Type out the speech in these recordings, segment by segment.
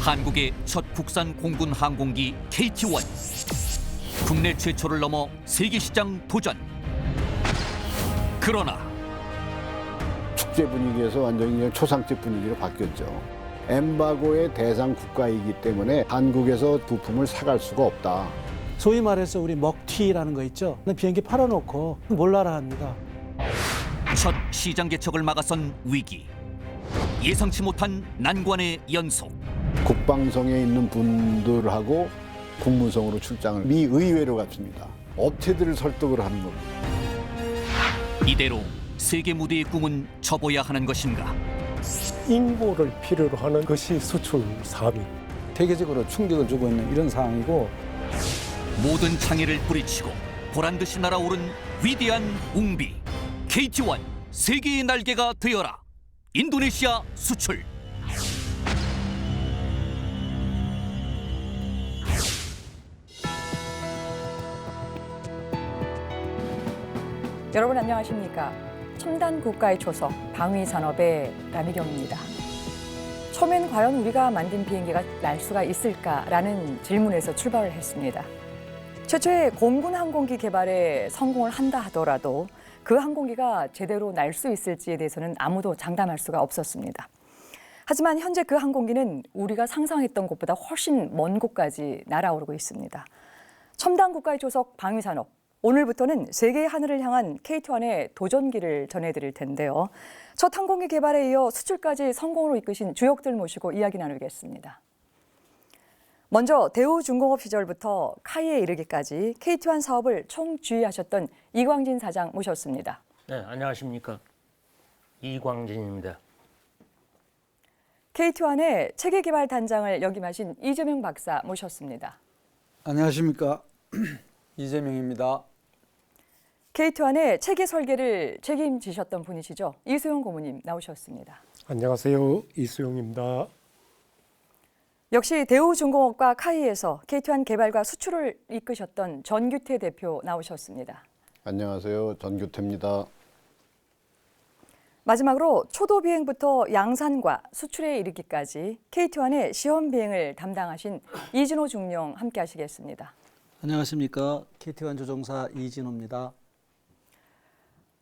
한국의 첫 국산 공군 항공기 KT-1. 국내 최초를 넘어 세계 시장 도전. 그러나 축제 분위기에서 완전히 초상집 분위기로 바뀌었죠. 엠바고의 대상 국가이기 때문에 한국에서 부품을 사갈 수가 없다. 소위 말해서 우리 먹튀라는 거 있죠. 비행기 팔아놓고 몰라라 합니다. 첫 시장 개척을 막아선 위기. 예상치 못한 난관의 연속. 국방성에 있는 분들하고 국무성으로 출장을 미 의회로 갔습니다. 업체들을 설득을 하는 겁니다. 이대로 세계 무대의 꿈은 접어야 하는 것인가? 인보를 필요로 하는 것이 수출 사업입니다. 세계적으로 충격을 주고 있는 이런 상황이고 모든 장애를 뿌리치고 보란듯이 날아오른 위대한 웅비 KT-1 세계의 날개가 되어라. 인도네시아 수출. 여러분 안녕하십니까? 첨단 국가의 초석 방위산업의 남희경입니다. 처음엔 과연 우리가 만든 비행기가 날 수가 있을까라는 질문에서 출발을 했습니다. 최초의 공군 항공기 개발에 성공을 한다 하더라도 그 항공기가 제대로 날 수 있을지에 대해서는 아무도 장담할 수가 없었습니다. 하지만 현재 그 항공기는 우리가 상상했던 곳보다 훨씬 먼 곳까지 날아오르고 있습니다. 첨단 국가의 초석 방위산업. 오늘부터는 세계의 하늘을 향한 KT-1의 도전기를 전해드릴 텐데요. 첫 항공기 개발에 이어 수출까지 성공으로 이끄신 주역들 모시고 이야기 나누겠습니다. 먼저 대우중공업 시절부터 카이에 이르기까지 KT-1 사업을 총주의하셨던 이광진 사장 모셨습니다. 네, 안녕하십니까. 이광진입니다. KT-1의 체계개발 단장을 역임하신 이재명 박사 모셨습니다. 안녕하십니까. 이재명입니다. KT-1의 체계 설계를 책임지셨던 분이시죠. 이수용 고문님 나오셨습니다. 안녕하세요. 이수용입니다. 역시 대우중공업과 카이에서 KT-1 개발과 수출을 이끄셨던 전규태 대표 나오셨습니다. 안녕하세요. 전규태입니다. 마지막으로 초도 비행부터 양산과 수출에 이르기까지 KT-1의 시험 비행을 담당하신 이진호 중령 함께 하시겠습니다. 안녕하십니까. KT-1 조종사 이진호입니다.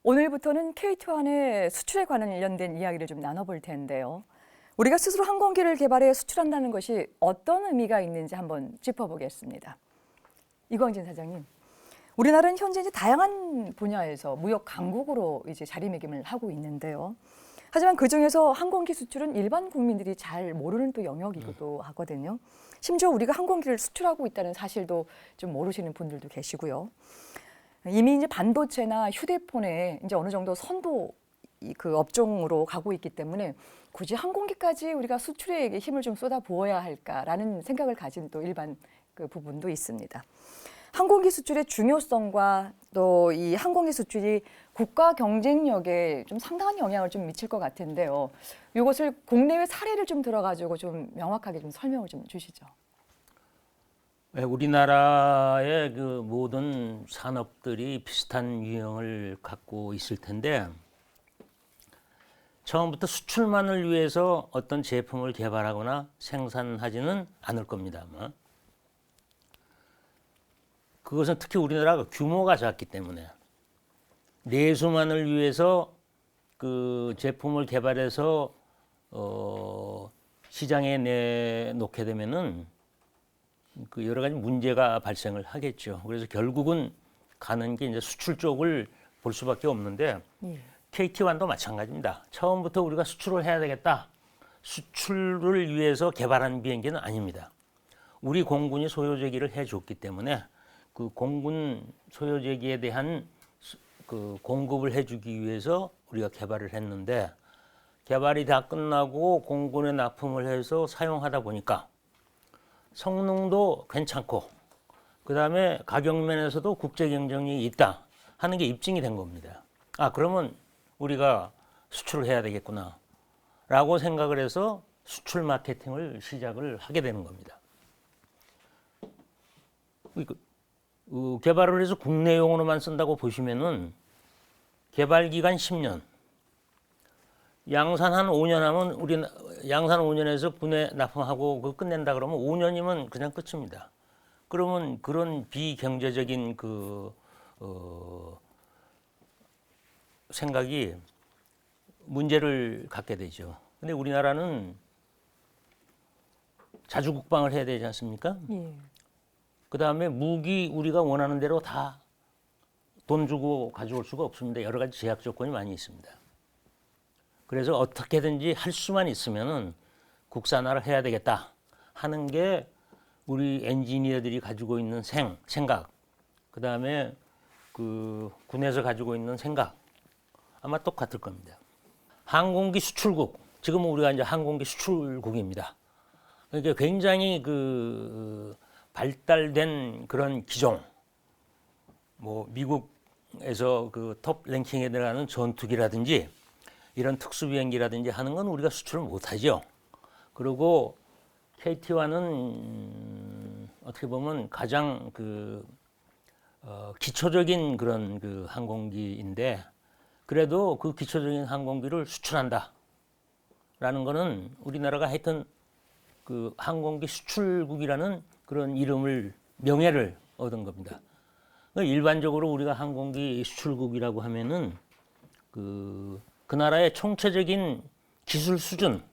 오늘부터는 KT-1의 수출에 관련된 이야기를 좀 나눠볼 텐데요. 우리가 스스로 항공기를 개발해 수출한다는 것이 어떤 의미가 있는지 한번 짚어보겠습니다. 이광진 사장님, 우리나라는 현재 이제 다양한 분야에서 무역 강국으로 이제 자리매김을 하고 있는데요. 하지만 그 중에서 항공기 수출은 일반 국민들이 잘 모르는 또 영역이기도 하거든요. 심지어 우리가 항공기를 수출하고 있다는 사실도 좀 모르시는 분들도 계시고요. 이미 이제 반도체나 휴대폰에 이제 어느 정도 선도 그 업종으로 가고 있기 때문에 굳이 항공기까지 우리가 수출에 힘을 좀 쏟아 부어야 할까라는 생각을 가진 또 일반 그 부분도 있습니다. 항공기 수출의 중요성과 또 이 항공기 수출이 국가 경쟁력에 좀 상당한 영향을 좀 미칠 것 같은데요. 이것을 국내외 사례를 좀 들어가지고 좀 명확하게 좀 설명을 좀 주시죠. 우리나라의 그 모든 산업들이 비슷한 유형을 갖고 있을 텐데 처음부터 수출만을 위해서 어떤 제품을 개발하거나 생산하지는 않을 겁니다. 그것은 특히 우리나라가 규모가 작기 때문에 내수만을 위해서 그 제품을 개발해서 시장에 내놓게 되면은 그 여러 가지 문제가 발생을 하겠죠. 그래서 결국은 가는 게 이제 수출 쪽을 볼 수밖에 없는데 KT-1도 마찬가지입니다. 처음부터 우리가 수출을 해야 되겠다. 수출을 위해서 개발한 비행기는 아닙니다. 우리 공군이 소요제기를 해줬기 때문에 그 공군 소요제기에 대한 그 공급을 해주기 위해서 우리가 개발을 했는데 개발이 다 끝나고 공군에 납품을 해서 사용하다 보니까 성능도 괜찮고 그다음에 가격 면에서도 국제 경쟁력이 있다 하는 게 입증이 된 겁니다. 아, 그러면 우리가 수출을 해야 되겠구나 라고 생각을 해서 수출 마케팅을 시작을 하게 되는 겁니다. 개발을 해서 국내용으로만 쓴다고 보시면은 개발 기간 10년, 양산 한 5년 하면 우리 양산 5년에서 분해 납품하고 그 끝낸다 그러면 5년이면 그냥 끝입니다. 그러면 그런 비경제적인 생각이 문제를 갖게 되죠. 근데 우리나라는 자주 국방을 해야 되지 않습니까? 예. 그다음에 무기 우리가 원하는 대로 다 돈 주고 가져올 수가 없습니다. 여러 가지 제약 조건이 많이 있습니다. 그래서 어떻게든지 할 수만 있으면은 국산화를 해야 되겠다 하는 게 우리 엔지니어들이 가지고 있는 생각, 그다음에 그 군에서 가지고 있는 생각 아마 똑같을 겁니다. 항공기 수출국, 지금은 우리가 이제 항공기 수출국입니다. 그러니까 굉장히 그 발달된 그런 기종, 뭐 미국에서 그 톱 랭킹에 들어가는 전투기라든지 이런 특수 비행기라든지 하는 건 우리가 수출을 못하죠. 그리고 KT-1은 어떻게 보면 가장 기초적인 그런 그 항공기인데, 그래도 그 기초적인 항공기를 수출한다라는 거는 우리나라가 하여튼 그 항공기 수출국이라는 그런 명예를 얻은 겁니다. 일반적으로 우리가 항공기 수출국이라고 하면은 그 나라의 총체적인 기술 수준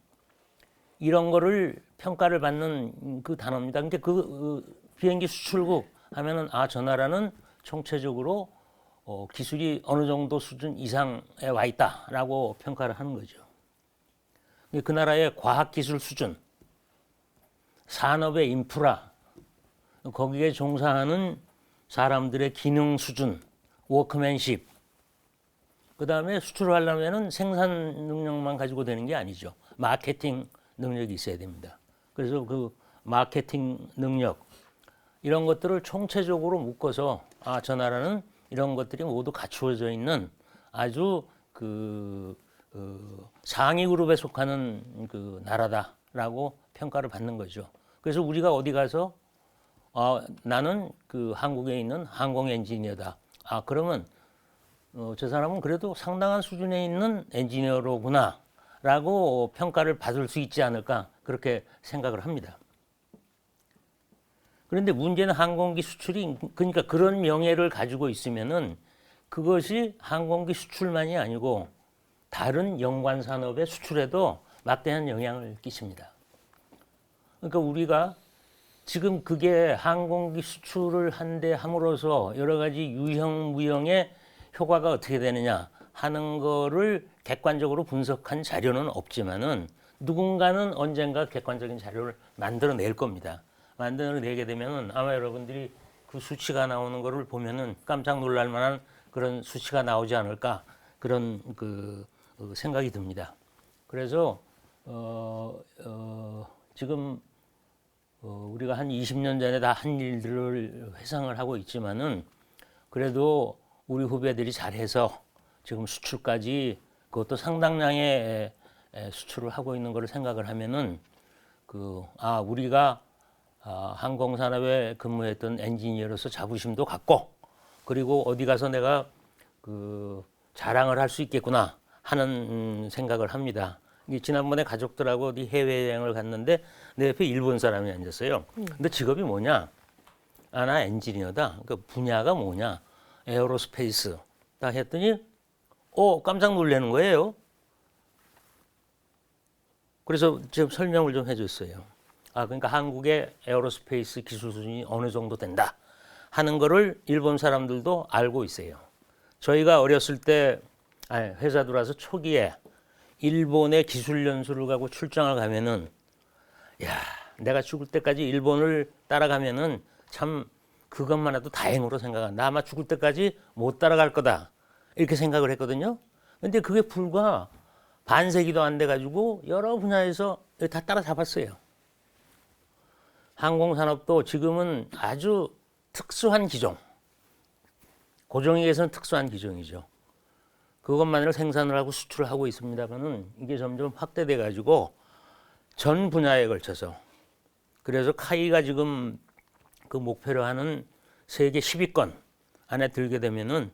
이런 거를 평가를 받는 그 단어입니다. 그러니까 비행기 수출국 하면은 저 나라는 총체적으로 기술이 어느 정도 수준 이상에 와 있다라고 평가를 하는 거죠. 그 나라의 과학기술 수준, 산업의 인프라, 거기에 종사하는 사람들의 기능 수준, 워크맨십, 그 다음에 수출을 하려면은 생산 능력만 가지고 되는 게 아니죠. 마케팅 능력이 있어야 됩니다. 그래서 그 마케팅 능력, 이런 것들을 총체적으로 묶어서 저 나라는 이런 것들이 모두 갖추어져 있는 아주 상위 그룹에 속하는 그 나라다라고 평가를 받는 거죠. 그래서 우리가 어디 가서 나는 그 한국에 있는 항공 엔지니어다. 그러면 저 사람은 그래도 상당한 수준에 있는 엔지니어로구나라고 평가를 받을 수 있지 않을까, 그렇게 생각을 합니다. 그런데 문제는 항공기 수출이, 그러니까 그런 명예를 가지고 있으면은 그것이 항공기 수출만이 아니고 다른 연관 산업의 수출에도 막대한 영향을 끼칩니다. 그러니까 우리가 지금 그게 항공기 수출을 한데 함으로써 여러 가지 유형 무형의 효과가 어떻게 되느냐 하는 거를 객관적으로 분석한 자료는 없지만은 누군가는 언젠가 객관적인 자료를 만들어낼 겁니다. 만들어내게 되면은 아마 여러분들이 그 수치가 나오는 거를 보면은 깜짝 놀랄 만한 그런 수치가 나오지 않을까, 그런 생각이 듭니다. 그래서 지금 우리가 한 20년 전에 다 한 일들을 회상을 하고 있지만은 그래도 우리 후배들이 잘해서 지금 수출까지, 그것도 상당량의 수출을 하고 있는 거를 생각을 하면은 우리가 항공산업에 근무했던 엔지니어로서 자부심도 갖고, 그리고 어디 가서 내가 자랑을 할 수 있겠구나 하는 생각을 합니다. 지난번에 가족들하고 어디 해외여행을 갔는데 내 옆에 일본 사람이 앉았어요. 근데 직업이 뭐냐? 나 엔지니어다. 그 분야가 뭐냐? 에어로스페이스. 딱 했더니 깜짝 놀라는 거예요. 그래서 지금 설명을 좀 해줬어요. 그러니까 한국의 에어로스페이스 기술 수준이 어느 정도 된다 하는 거를 일본 사람들도 알고 있어요. 저희가 어렸을 때 회사 들어와서 초기에 일본의 기술 연수를 가고 출장을 가면은, 내가 죽을 때까지 일본을 따라가면은 참 그것만 해도 다행으로 생각한다. 아마 죽을 때까지 못 따라갈 거다, 이렇게 생각을 했거든요. 근데 그게 불과 반세기도 안 돼가지고 여러 분야에서 다 따라잡았어요. 항공산업도 지금은 아주 특수한 기종, 고정익에서는 특수한 기종이죠. 그것만을 생산을 하고 수출을 하고 있습니다만은 이게 점점 확대돼 가지고 전 분야에 걸쳐서, 그래서 카이가 지금 그 목표로 하는 세계 10위권 안에 들게 되면은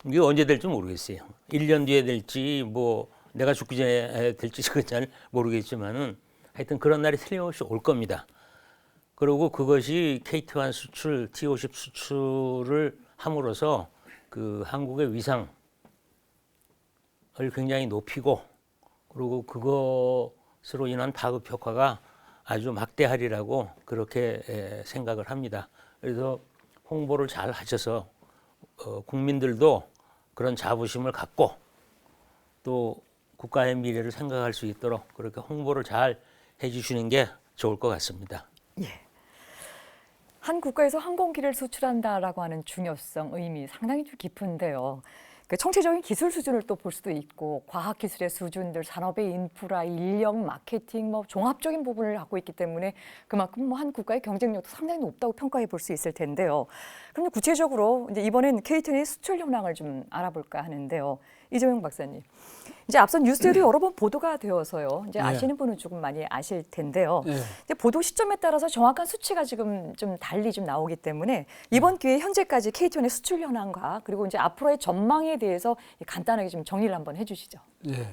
이게 언제 될지 모르겠어요. 1년 뒤에 될지 뭐 내가 죽기 전에 될지 잘 모르겠지만은 하여튼 그런 날이 틀림없이 올 겁니다. 그리고 그것이 KT1 수출, T50 수출을 함으로써 그 한국의 위상을 굉장히 높이고 그리고 그것으로 인한 파급 효과가 아주 막대하리라고 그렇게 생각을 합니다. 그래서 홍보를 잘 하셔서 국민들도 그런 자부심을 갖고 또 국가의 미래를 생각할 수 있도록 그렇게 홍보를 잘 해주시는 게 좋을 것 같습니다. 예. 한 국가에서 항공기를 수출한다라고 하는 중요성, 의미 상당히 좀 깊은데요. 그 총체적인 기술 수준을 또 볼 수도 있고 과학 기술의 수준들, 산업의 인프라, 인력, 마케팅, 뭐 종합적인 부분을 갖고 있기 때문에 그만큼 뭐 한 국가의 경쟁력도 상당히 높다고 평가해 볼 수 있을 텐데요. 그럼 구체적으로 이제 이번엔 KT1의 수출 현황을 좀 알아볼까 하는데요. 이재명 박사님, 이제 앞선 뉴스에도 여러 번 보도가 되어서요. 이제 아시는 분은 조금 많이 아실 텐데요. 이제 보도 시점에 따라서 정확한 수치가 지금 좀 달리 좀 나오기 때문에 이번 기회에 현재까지 KT1의 수출 현황과 그리고 이제 앞으로의 전망에 대해서 간단하게 좀 정리를 한번 해주시죠. 예.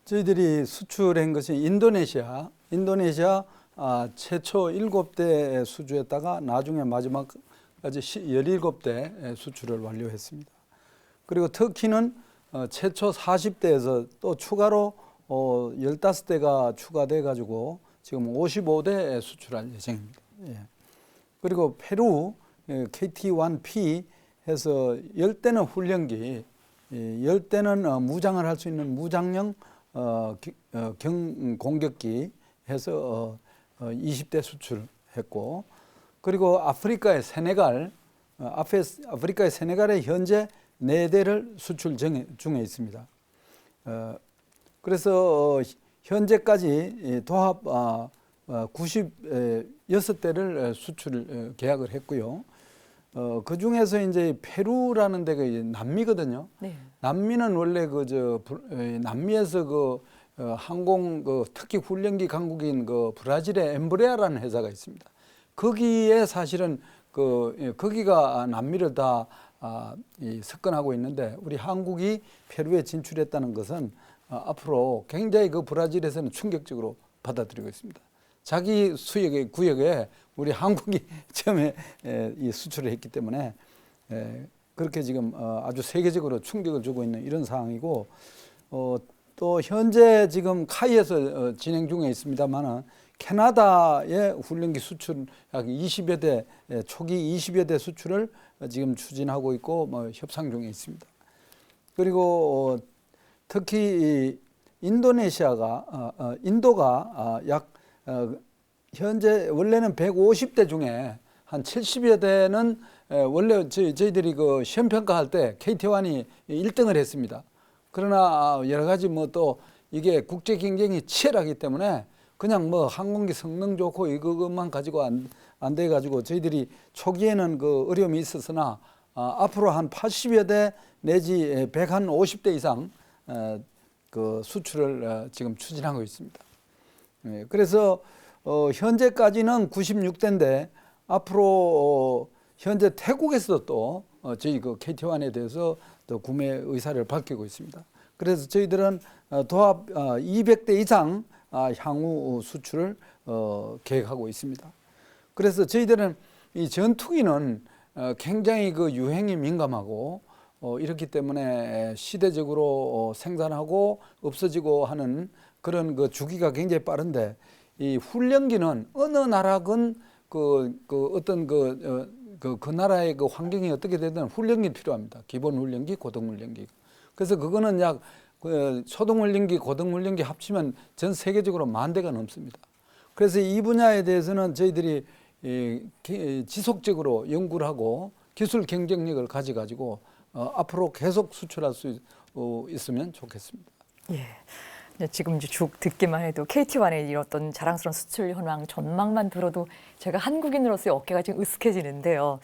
저희들이 수출한 것이 인도네시아 최초 7대 수주했다가 나중에 마지막까지 17대 수출을 완료했습니다. 그리고 터키는 최초 40대에서 또 추가로 15대가 추가돼 가지고 지금 55대 수출할 예정입니다. 예. 그리고 페루 KT1P 해서 10대는 훈련기, 10대는 무장을 할 수 있는 무장형 공격기 해서 20대 수출했고, 그리고 아프리카의 세네갈에 현재 4대를 수출 중에 있습니다. 그래서 현재까지 도합 96대를 수출 계약을 했고요. 그 중에서 이제 페루라는 데가 남미거든요. 네. 남미는 원래 남미에서 항공 특히 훈련기 강국인 브라질의 엠브레아라는 회사가 있습니다. 거기에 사실은 거기가 남미를 다 석권하고 있는데 우리 한국이 페루에 진출했다는 것은 앞으로 굉장히 브라질에서는 충격적으로 받아들이고 있습니다. 자기 수역의 구역에 우리 한국이 처음에 이 수출을 했기 때문에 그렇게 지금 아주 세계적으로 충격을 주고 있는 이런 상황이고, 또 현재 지금 카이에서 진행 중에 있습니다만은 캐나다의 훈련기 수출 약 20여 대, 초기 20여 대 수출을 지금 추진하고 있고 협상 중에 있습니다. 그리고 특히 인도가 약 현재 원래는 150대 중에 한 70여 대는 원래 저희들이 시험 평가할 때 KT1이 1등을 했습니다. 그러나 여러 가지 또 이게 국제 경쟁이 치열하기 때문에 그냥 항공기 성능 좋고 이것만 가지고 안 돼 가지고 저희들이 초기에는 어려움이 있었으나 앞으로 한 80여 대 내지 150대 이상 수출을 지금 추진하고 있습니다. 그래서 현재까지는 96대인데 앞으로 현재 태국에서도 또 저희 KT1에 대해서 또 구매 의사를 밝히고 있습니다. 그래서 저희들은 도합 200대 이상 향후 수출을 계획하고 있습니다. 그래서 저희들은 이 전투기는 굉장히 유행에 민감하고 이렇기 때문에 시대적으로 생산하고 없어지고 하는 그런 주기가 굉장히 빠른데, 이 훈련기는 어느 나라건 어떤 그 나라의 환경이 어떻게 되든 훈련기 필요합니다. 기본 훈련기, 고등 훈련기. 그래서 그거는 약 초등 훈련기, 고등 훈련기 합치면 전 세계적으로 10,000대가 넘습니다. 그래서 이 분야에 대해서는 저희들이 지속적으로 연구를 하고 기술 경쟁력을 가지고 앞으로 계속 수출할 수 있으면 좋겠습니다. 예. 지금 쭉 듣기만 해도 KT1의 이런 자랑스러운 수출 현황 전망만 들어도 제가 한국인으로서의 어깨가 지금 으쓱해지는데요.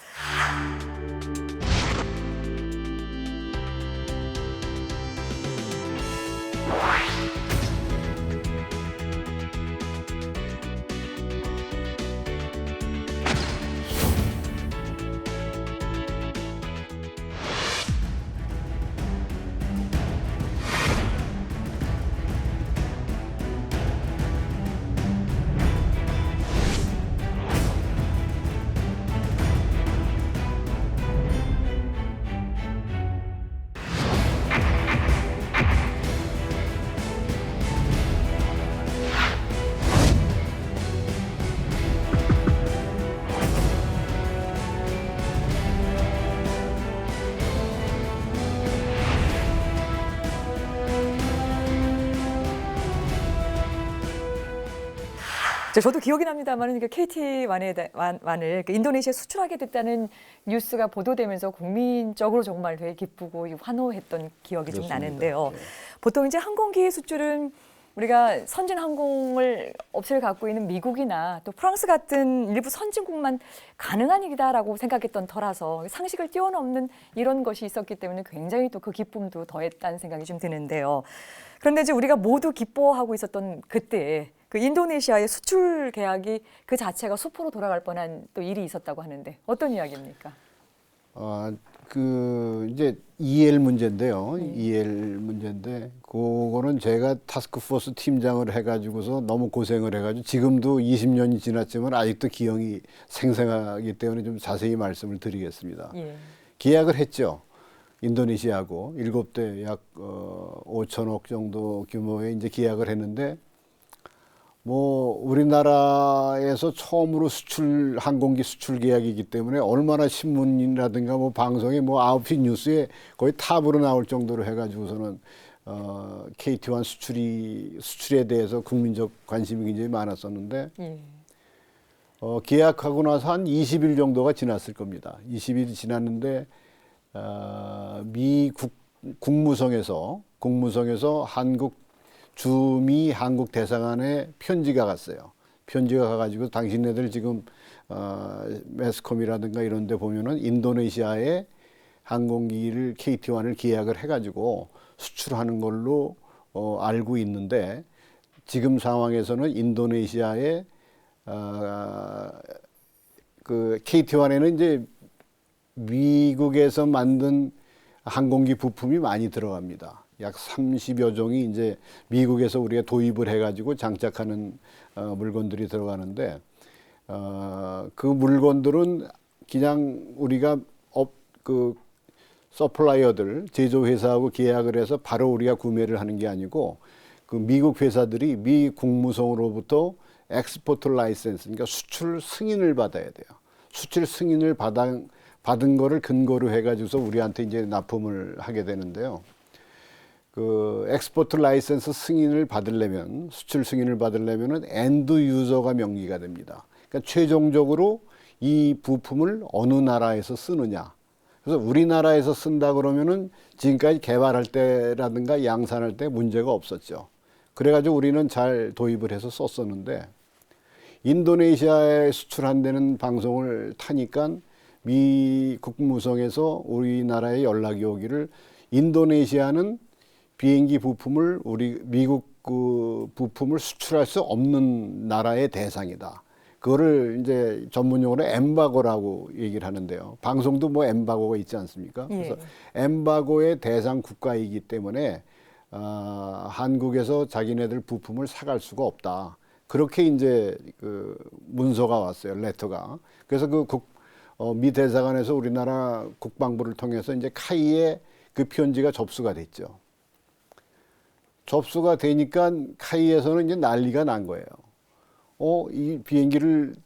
저도 기억이 납니다만 KT1을 인도네시아에 수출하게 됐다는 뉴스가 보도되면서 국민적으로 정말 되게 기쁘고 환호했던 기억이 좀 그렇습니다. 나는데요. 네. 보통 이제 항공기 수출은 우리가 선진 항공을 업체를 갖고 있는 미국이나 또 프랑스 같은 일부 선진국만 가능한 일이다라고 생각했던 터라서 상식을 뛰어넘는 이런 것이 있었기 때문에 굉장히 또 그 기쁨도 더했다는 생각이 좀 드는데요. 그런데 이제 우리가 모두 기뻐하고 있었던 그때 그 인도네시아의 수출 계약이 그 자체가 수포로 돌아갈 뻔한 또 일이 있었다고 하는데 어떤 이야기입니까? 이제 EL 문제인데요. EL 문제인데 그거는 제가 타스크포스 팀장을 해가지고서 너무 고생을 해가지고 지금도 20년이 지났지만 아직도 기억이 생생하기 때문에 좀 자세히 말씀을 드리겠습니다. 예. 계약을 했죠. 인도네시아하고 7대 약 5천억 정도 규모의 이제 계약을 했는데 뭐 우리나라에서 처음으로 항공기 수출 계약이기 때문에 얼마나 신문이라든가 뭐 방송에 뭐 9시 뉴스에 거의 탑으로 나올 정도로 해가지고서는 KT1 수출에 대해서 국민적 관심이 굉장히 많았었는데 계약하고 나서 한 20일 정도가 지났을 겁니다. 20일이 지났는데 미 국무성에서 주미 한국 대사관에 편지가 갔어요. 편지가 가가지고 당신네들 지금 매스컴이라든가 이런 데 보면은 인도네시아에 항공기를 KT1을 계약을 해가지고 수출하는 걸로 알고 있는데 지금 상황에서는 인도네시아에 그 KT1에는 이제 미국에서 만든 항공기 부품이 많이 들어갑니다. 약 30여 종이 이제 미국에서 우리가 도입을 해가지고 장착하는 물건들이 들어가는데 그 물건들은 그냥 우리가 서플라이어들 제조회사하고 계약을 해서 바로 우리가 구매를 하는 게 아니고 그 미국 회사들이 미 국무성으로부터 엑스포트 라이센스, 그러니까 수출 승인을 받아야 돼요. 수출 승인을 받은 거를 근거로 해가지고서 우리한테 이제 납품을 하게 되는데요. 그 엑스포트 라이센스 승인을 받으려면 수출 승인을 받으려면은 엔드 유저가 명기가 됩니다. 그러니까 최종적으로 이 부품을 어느 나라에서 쓰느냐. 그래서 우리나라에서 쓴다 그러면은 지금까지 개발할 때라든가 양산할 때 문제가 없었죠. 그래가지고 우리는 잘 도입을 해서 썼었는데 인도네시아에 수출한다는 방송을 타니까 미 국무성에서 우리나라에 연락이 오기를 인도네시아는 비행기 부품을 미국 그 부품을 수출할 수 없는 나라의 대상이다. 그거를 이제 전문용어로 엠바고라고 얘기를 하는데요. 방송도 뭐 엠바고가 있지 않습니까? 그래서 엠바고의 대상 국가이기 때문에 한국에서 자기네들 부품을 사갈 수가 없다. 그렇게 이제 그 문서가 왔어요. 레터가. 그래서 미 대사관에서 우리나라 국방부를 통해서 이제 카이에 그 편지가 접수가 됐죠. 접수가 되니까 카이에서는 이제 난리가 난 거예요. 이 비행기를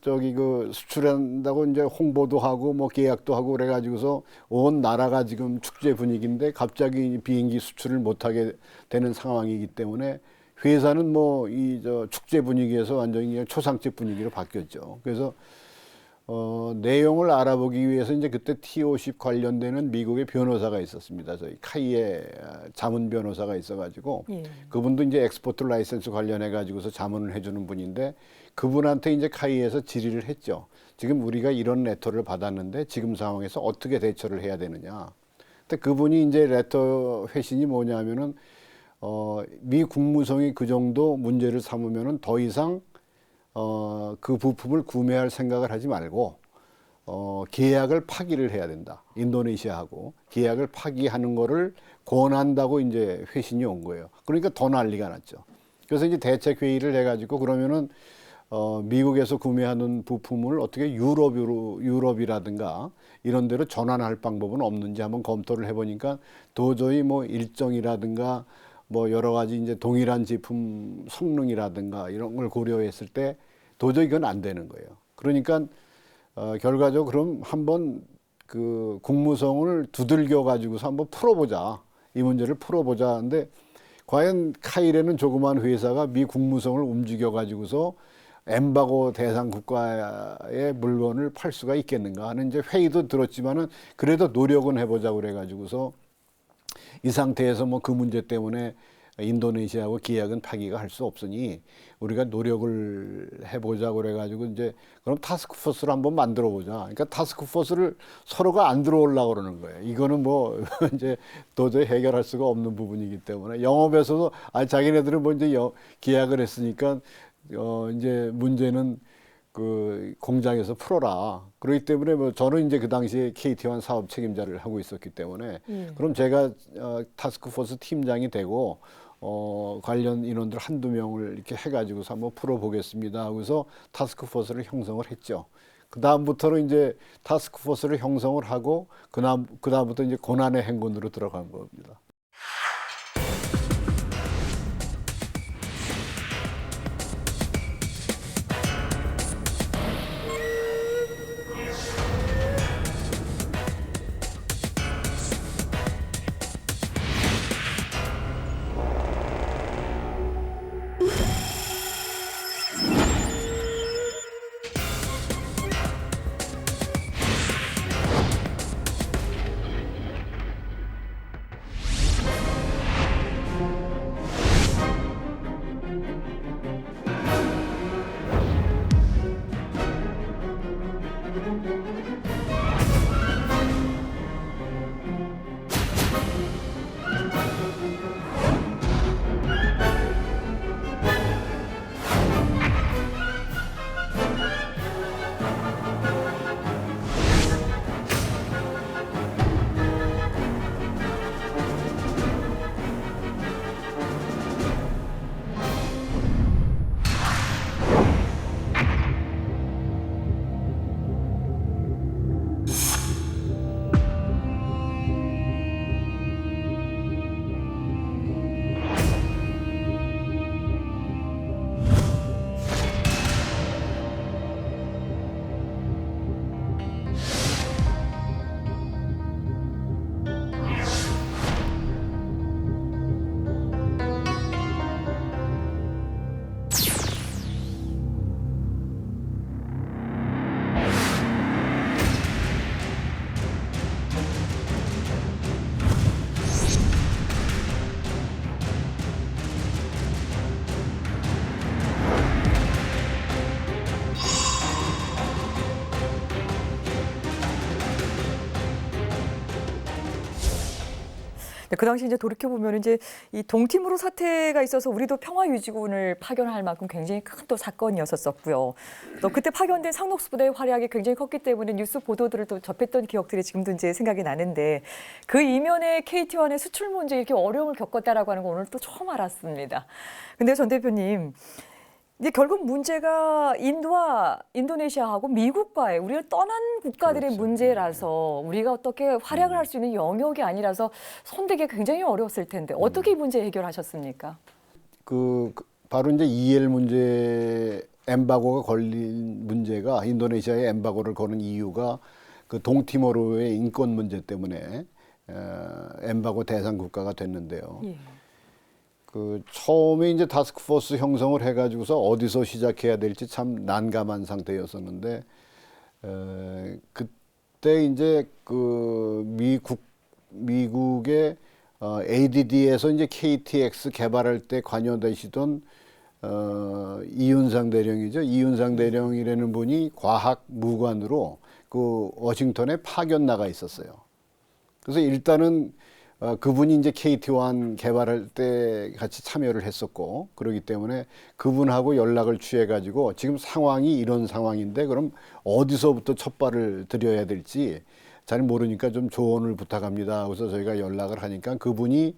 수출한다고 이제 홍보도 하고 뭐 계약도 하고 그래가지고서 온 나라가 지금 축제 분위기인데 갑자기 비행기 수출을 못하게 되는 상황이기 때문에 회사는 뭐 축제 분위기에서 완전히 초상집 분위기로 바뀌었죠. 그래서 내용을 알아보기 위해서 이제 그때 T50 관련되는 미국의 변호사가 있었습니다. 저희 카이에 자문 변호사가 있어가지고 그분도 이제 엑스포트 라이센스 관련해 가지고서 자문을 해주는 분인데 그분한테 이제 카이에서 질의를 했죠. 지금 우리가 이런 레터를 받았는데 지금 상황에서 어떻게 대처를 해야 되느냐. 근데 그분이 이제 레터 회신이 뭐냐면은 미 국무성이 그 정도 문제를 삼으면은 더 이상 그 부품을 구매할 생각을 하지 말고 계약을 파기를 해야 된다. 인도네시아하고 계약을 파기하는 거를 권한다고 이제 회신이 온 거예요. 그러니까 더 난리가 났죠. 그래서 이제 대책 회의를 해가지고 그러면은 미국에서 구매하는 부품을 어떻게 유럽이라든가 이런 데로 전환할 방법은 없는지 한번 검토를 해보니까 도저히 뭐 일정이라든가 뭐 여러 가지 이제 동일한 제품 성능이라든가 이런 걸 고려했을 때 도저히 이건 안 되는 거예요. 그러니까 결과적으로 그럼 한번 그 국무성을 두들겨 가지고서 한번 풀어보자. 이 문제를 풀어보자. 근데 과연 카이라는 조그만 회사가 미 국무성을 움직여 가지고서 엠바고 대상 국가의 물건을 팔 수가 있겠는가 하는 이제 회의도 들었지만은 그래도 노력은 해보자고 그래가지고서 이 상태에서 뭐 그 문제 때문에 인도네시아하고 계약은 파기가 할 수 없으니 우리가 노력을 해보자고 그래가지고 이제 그럼 타스크포스를 한번 만들어 보자. 그러니까 타스크포스를 서로가 안 들어오려고 그러는 거예요. 이거는 뭐 이제 도저히 해결할 수가 없는 부분이기 때문에 영업에서도 자기네들은 뭐 이제 계약을 했으니까 이제 문제는 그 공장에서 풀어라. 그렇기 때문에 뭐 저는 이제 그 당시에 KT1 사업 책임자를 하고 있었기 때문에 그럼 제가 타스크포스 팀장이 되고 관련 인원들 한두 명을 이렇게 해가지고서 한번 풀어보겠습니다 하고서 타스크포스를 형성을 했죠. 그 다음부터는 이제 타스크포스를 형성을 하고 그 다음부터 이제 고난의 행군으로 들어간 겁니다. 그 당시 이제 돌이켜 보면 이제 이 동티모르 사태가 있어서 우리도 평화유지군을 파견할 만큼 굉장히 큰 또 사건이었었고요. 또 그때 파견된 상록수 부대의 활약이 굉장히 컸기 때문에 뉴스 보도들을 또 접했던 기억들이 지금도 이제 생각이 나는데 그 이면에 KT1의 수출 문제 이렇게 어려움을 겪었다라고 하는 거 오늘 또 처음 알았습니다. 근데 전 대표님. 이제 결국 문제가 인도와 인도네시아하고 미국과의 우리를 떠난 국가들의 그렇죠. 문제라서 우리가 어떻게 활약을 할 수 있는 영역이 아니라서 손대기가 굉장히 어려웠을 텐데 어떻게 이 문제 해결하셨습니까? 바로 이제 EL 문제 엠바고가 걸린 문제가 인도네시아에 엠바고를 거는 이유가 그 동티모르의 인권 문제 때문에 엠바고 대상 국가가 됐는데요. 예. 처음에 이제 타스크포스 형성을 해가지고서 어디서 시작해야 될지 참 난감한 상태였었는데 그때 이제 미국의 ADD에서 이제 KTX 개발할 때 관여되시던 이윤상 대령이죠. 이윤상 대령이라는 분이 과학 무관으로 그 워싱턴에 파견 나가 있었어요. 그래서 일단은 그분이 이제 KT1 개발할 때 같이 참여를 했었고 그러기 때문에 그분하고 연락을 취해가지고 지금 상황이 이런 상황인데 그럼 어디서부터 첫 발을 들여야 될지 잘 모르니까 좀 조언을 부탁합니다. 그래서 저희가 연락을 하니까 그분이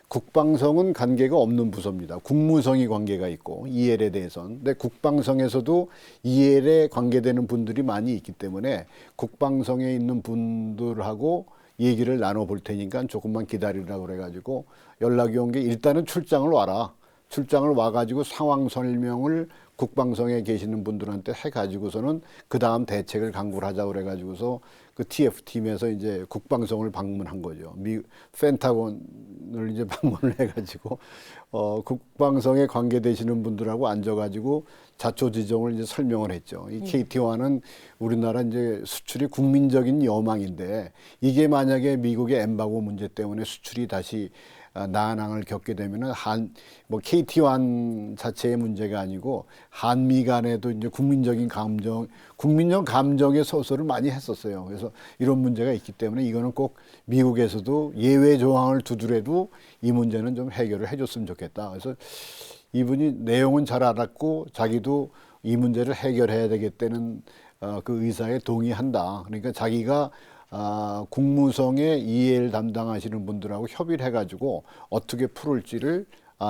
국방성은 관계가 없는 부서입니다. 국무성이 관계가 있고 EL에 대해서는. 근데 국방성에서도 EL에 관계되는 분들이 많이 있기 때문에 국방성에 있는 분들하고 얘기를 나눠볼 테니까 조금만 기다리라고 그래가지고 연락이 온 게 일단은 출장을 와라. 출장을 와가지고 상황 설명을 국방성에 계시는 분들한테 해가지고서는 그 다음 대책을 강구를 하자고 그래가지고서 그 TF 팀에서 이제 국방성을 방문한 거죠. 펜타곤을 이제 방문을 해가지고 국방성에 관계되시는 분들하고 앉아가지고 자초지종을 이제 설명을 했죠. 이 KT-1은 우리나라 이제 수출이 국민적인 여망인데 이게 만약에 미국의 엠바고 문제 때문에 수출이 다시 난항을 겪게 되면은 KT-1 자체의 문제가 아니고 한미 간에도 이제 국민적 감정의 소설을 많이 했었어요. 그래서 이런 문제가 있기 때문에 이거는 꼭 미국에서도 예외 조항을 두더라도 이 문제는 좀 해결을 해줬으면 좋겠다. 그래서 이분이 내용은 잘 알았고 자기도 이 문제를 해결해야 되겠다는 그 의사에 동의한다. 그러니까 자기가 국무성의 EA를 담당하시는 분들하고 협의를 해가지고 어떻게 풀을지를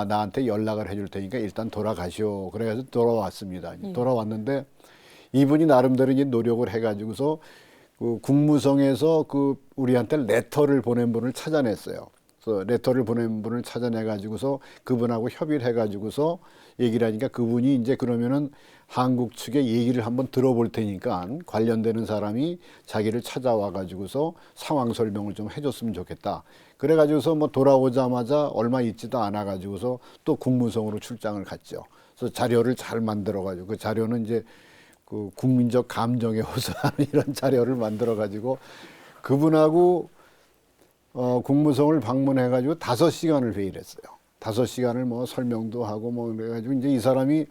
나한테 연락을 해줄 테니까 일단 돌아가시오. 그래가지고 돌아왔습니다. 돌아왔는데 이분이 나름대로 이제 노력을 해가지고서 그 국무성에서 그 우리한테 레터를 보낸 분을 찾아냈어요. 그래서 레터를 보낸 분을 찾아내가지고서 그분하고 협의를 해가지고서 얘기를 하니까 그분이 이제 그러면은 한국 측의 얘기를 한번 들어볼 테니까 관련되는 사람이 자기를 찾아와가지고서 상황 설명을 좀 해줬으면 좋겠다. 그래가지고서 뭐 돌아오자마자 얼마 있지도 않아가지고서 또 국무성으로 출장을 갔죠. 그래서 자료를 잘 만들어가지고 그 자료는 이제 그 국민적 감정에 호소하는 이런 자료를 만들어가지고 그분하고 국무성을 방문해가지고 5시간을 회의를 했어요. 5시간을 뭐 설명도 하고 뭐 그래가지고 이제 이 사람이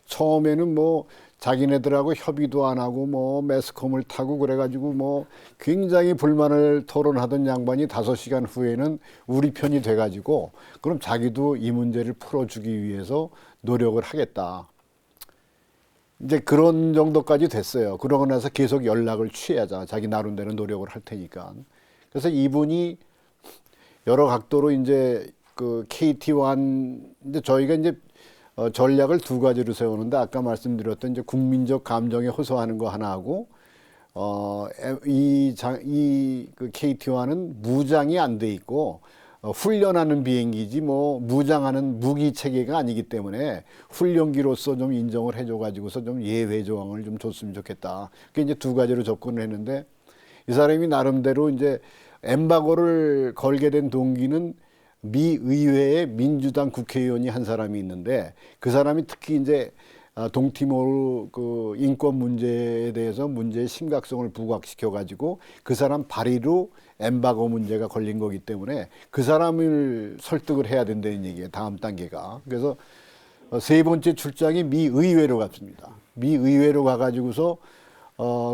처음에는 뭐 자기네들하고 협의도 안 하고 뭐 매스컴을 타고 그래가지고 뭐 굉장히 불만을 토론하던 양반이 5시간 후에는 우리 편이 돼가지고 그럼 자기도 이 문제를 풀어주기 위해서 노력을 하겠다. 이제 그런 정도까지 됐어요. 그러고 나서 계속 연락을 취하자. 자기 나름대로 노력을 할 테니까. 그래서 이분이 여러 각도로 이제 그 KT-1 이제 저희가 이제 전략을 2가지로 세우는데 아까 말씀드렸던 이제 국민적 감정에 호소하는 거 하나 하고 그 KT-1은 무장이 안 돼 있고 훈련하는 비행기지 뭐 무장하는 무기 체계가 아니기 때문에 훈련기로서 좀 인정을 해줘 가지고서 좀 예외 조항을 좀 줬으면 좋겠다. 그게 이제 2가지로 접근을 했는데 이 사람이 나름대로 이제 엠바고를 걸게 된 동기는 미 의회에 민주당 국회의원이 한 사람이 있는데 그 사람이 특히 이제 동티모르 그 인권 문제에 대해서 문제의 심각성을 부각시켜 가지고 그 사람 발의로 엠바고 문제가 걸린 거기 때문에 그 사람을 설득을 해야 된다는 얘기예요. 다음 단계가. 그래서 3번째 출장이 미 의회로 갔습니다. 미 의회로 가가지고서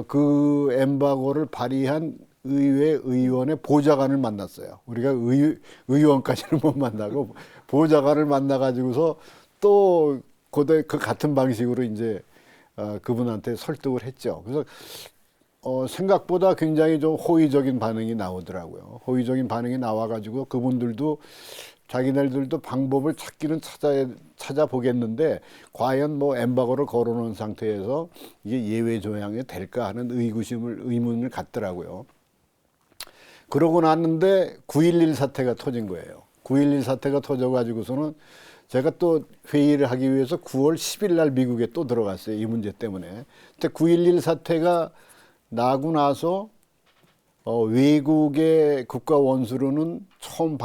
그 엠바고를 발의한 의회 의원의 보좌관을 만났어요. 우리가 의원까지는 못 만나고 보좌관을 만나가지고서 또 그 같은 방식으로 이제 그분한테 설득을 했죠. 그래서 생각보다 굉장히 좀 호의적인 반응이 나오더라고요. 호의적인 반응이 나와가지고 그분들도 자기네들도 방법을 찾기는 찾아보겠는데 과연 뭐 엠바고를 걸어놓은 상태에서 이게 예외 조항이 될까 하는 의문을 갖더라고요. 그러고 났는데 9.11 사태가 터진 거예요. 9.11 사태가 터져가지고서는 제가 또 회의를 하기 위해서 9월 10일 날 미국에 또 들어갔어요. 이 문제 때문에. 근데 9.11 사태가 나고 나서 외국의 국가 원수로는 처음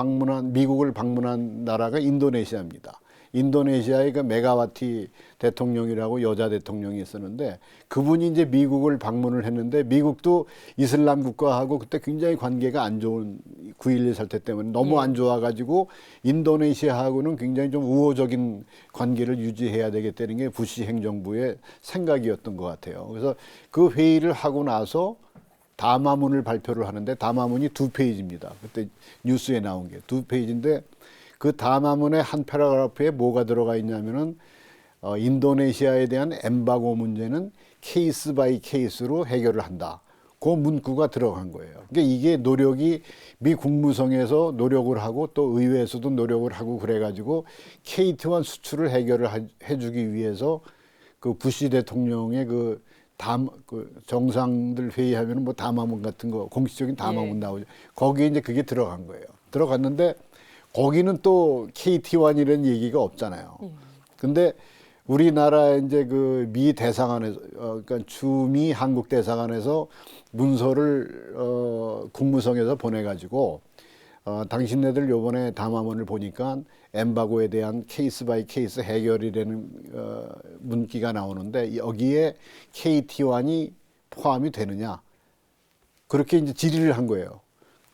미국을 방문한 나라가 인도네시아입니다. 인도네시아의 그 메가와티 대통령이라고 여자 대통령이 있었는데 그분이 이제 미국을 방문을 했는데 미국도 이슬람 국가하고 그때 굉장히 관계가 안 좋은 9.11 사태 때문에 너무 안 좋아가지고 인도네시아하고는 굉장히 좀 우호적인 관계를 유지해야 되겠다는 게 부시 행정부의 생각이었던 것 같아요. 그래서 그 회의를 하고 나서 담화문을 발표를 하는데 담화문이 2페이지입니다. 그때 뉴스에 나온 게 2페이지인데 그 담화문의 한 패러그래프에 뭐가 들어가 있냐면은 인도네시아에 대한 엠바고 문제는 케이스 바이 케이스로 해결을 한다. 그 문구가 들어간 거예요. 그러니까 이게 노력이 미 국무성에서 노력을 하고 또 의회에서도 노력을 하고 그래가지고 KT-1 수출을 해결을 해주기 위해서 그 부시 대통령의 그 정상들 회의하면 뭐 담화문 같은 거 공식적인 담화문 나오죠. 거기에 이제 그게 들어간 거예요. 들어갔는데 거기는 또 KT-1이라는 얘기가 없잖아요. 근데 우리나라 이제 그 미 대사관에서 그러니까 주미 한국 대사관에서 문서를 국무성에서 보내가지고 당신네들 요번에 담화문을 보니까 엠바고에 대한 케이스 바이 케이스 해결이라는 문기가 나오는데 여기에 KT1이 포함이 되느냐 그렇게 이제 질의를 한 거예요.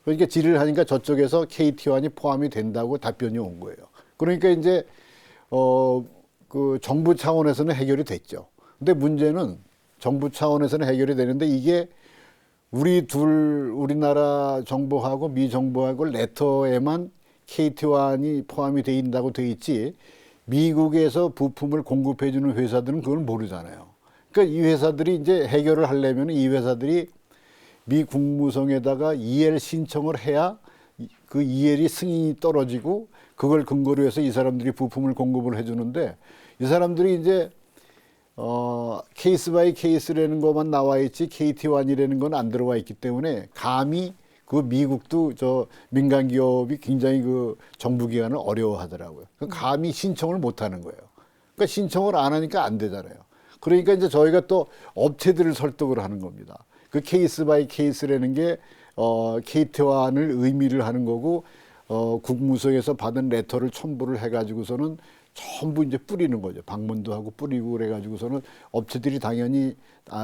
그러니까 질의를 하니까 저쪽에서 KT1이 포함이 된다고 답변이 온 거예요. 그러니까 이제 그 정부 차원에서는 해결이 됐죠. 근데 문제는 정부 차원에서는 해결이 되는데 이게 우리나라 정부하고 미 정부하고 레터에만 KT1이 포함이 돼 있다고 돼 있지 미국에서 부품을 공급해 주는 회사들은 그걸 모르잖아요. 그러니까 이 회사들이 이제 해결을 하려면 이 회사들이 미 국무성에다가 EL 신청을 해야 그 EL이 승인이 떨어지고 그걸 근거로 해서 이 사람들이 부품을 공급을 해 주는데 이 사람들이 이제 케이스 바이 케이스라는 것만 나와 있지 KT1이라는 건 안 들어와 있기 때문에 감히 그 미국도 저 민간 기업이 굉장히 그 정부 기관을 어려워하더라고요. 감히 신청을 못 하는 거예요. 그러니까 신청을 안 하니까 안 되잖아요. 그러니까 이제 저희가 또 업체들을 설득을 하는 겁니다. 그 케이스 바이 케이스라는 게 KT1을 의미를 하는 거고 국무성에서 받은 레터를 첨부를 해가지고서는 전부 이제 뿌리는 거죠. 방문도 하고 뿌리고 그래가지고서는 업체들이 당연히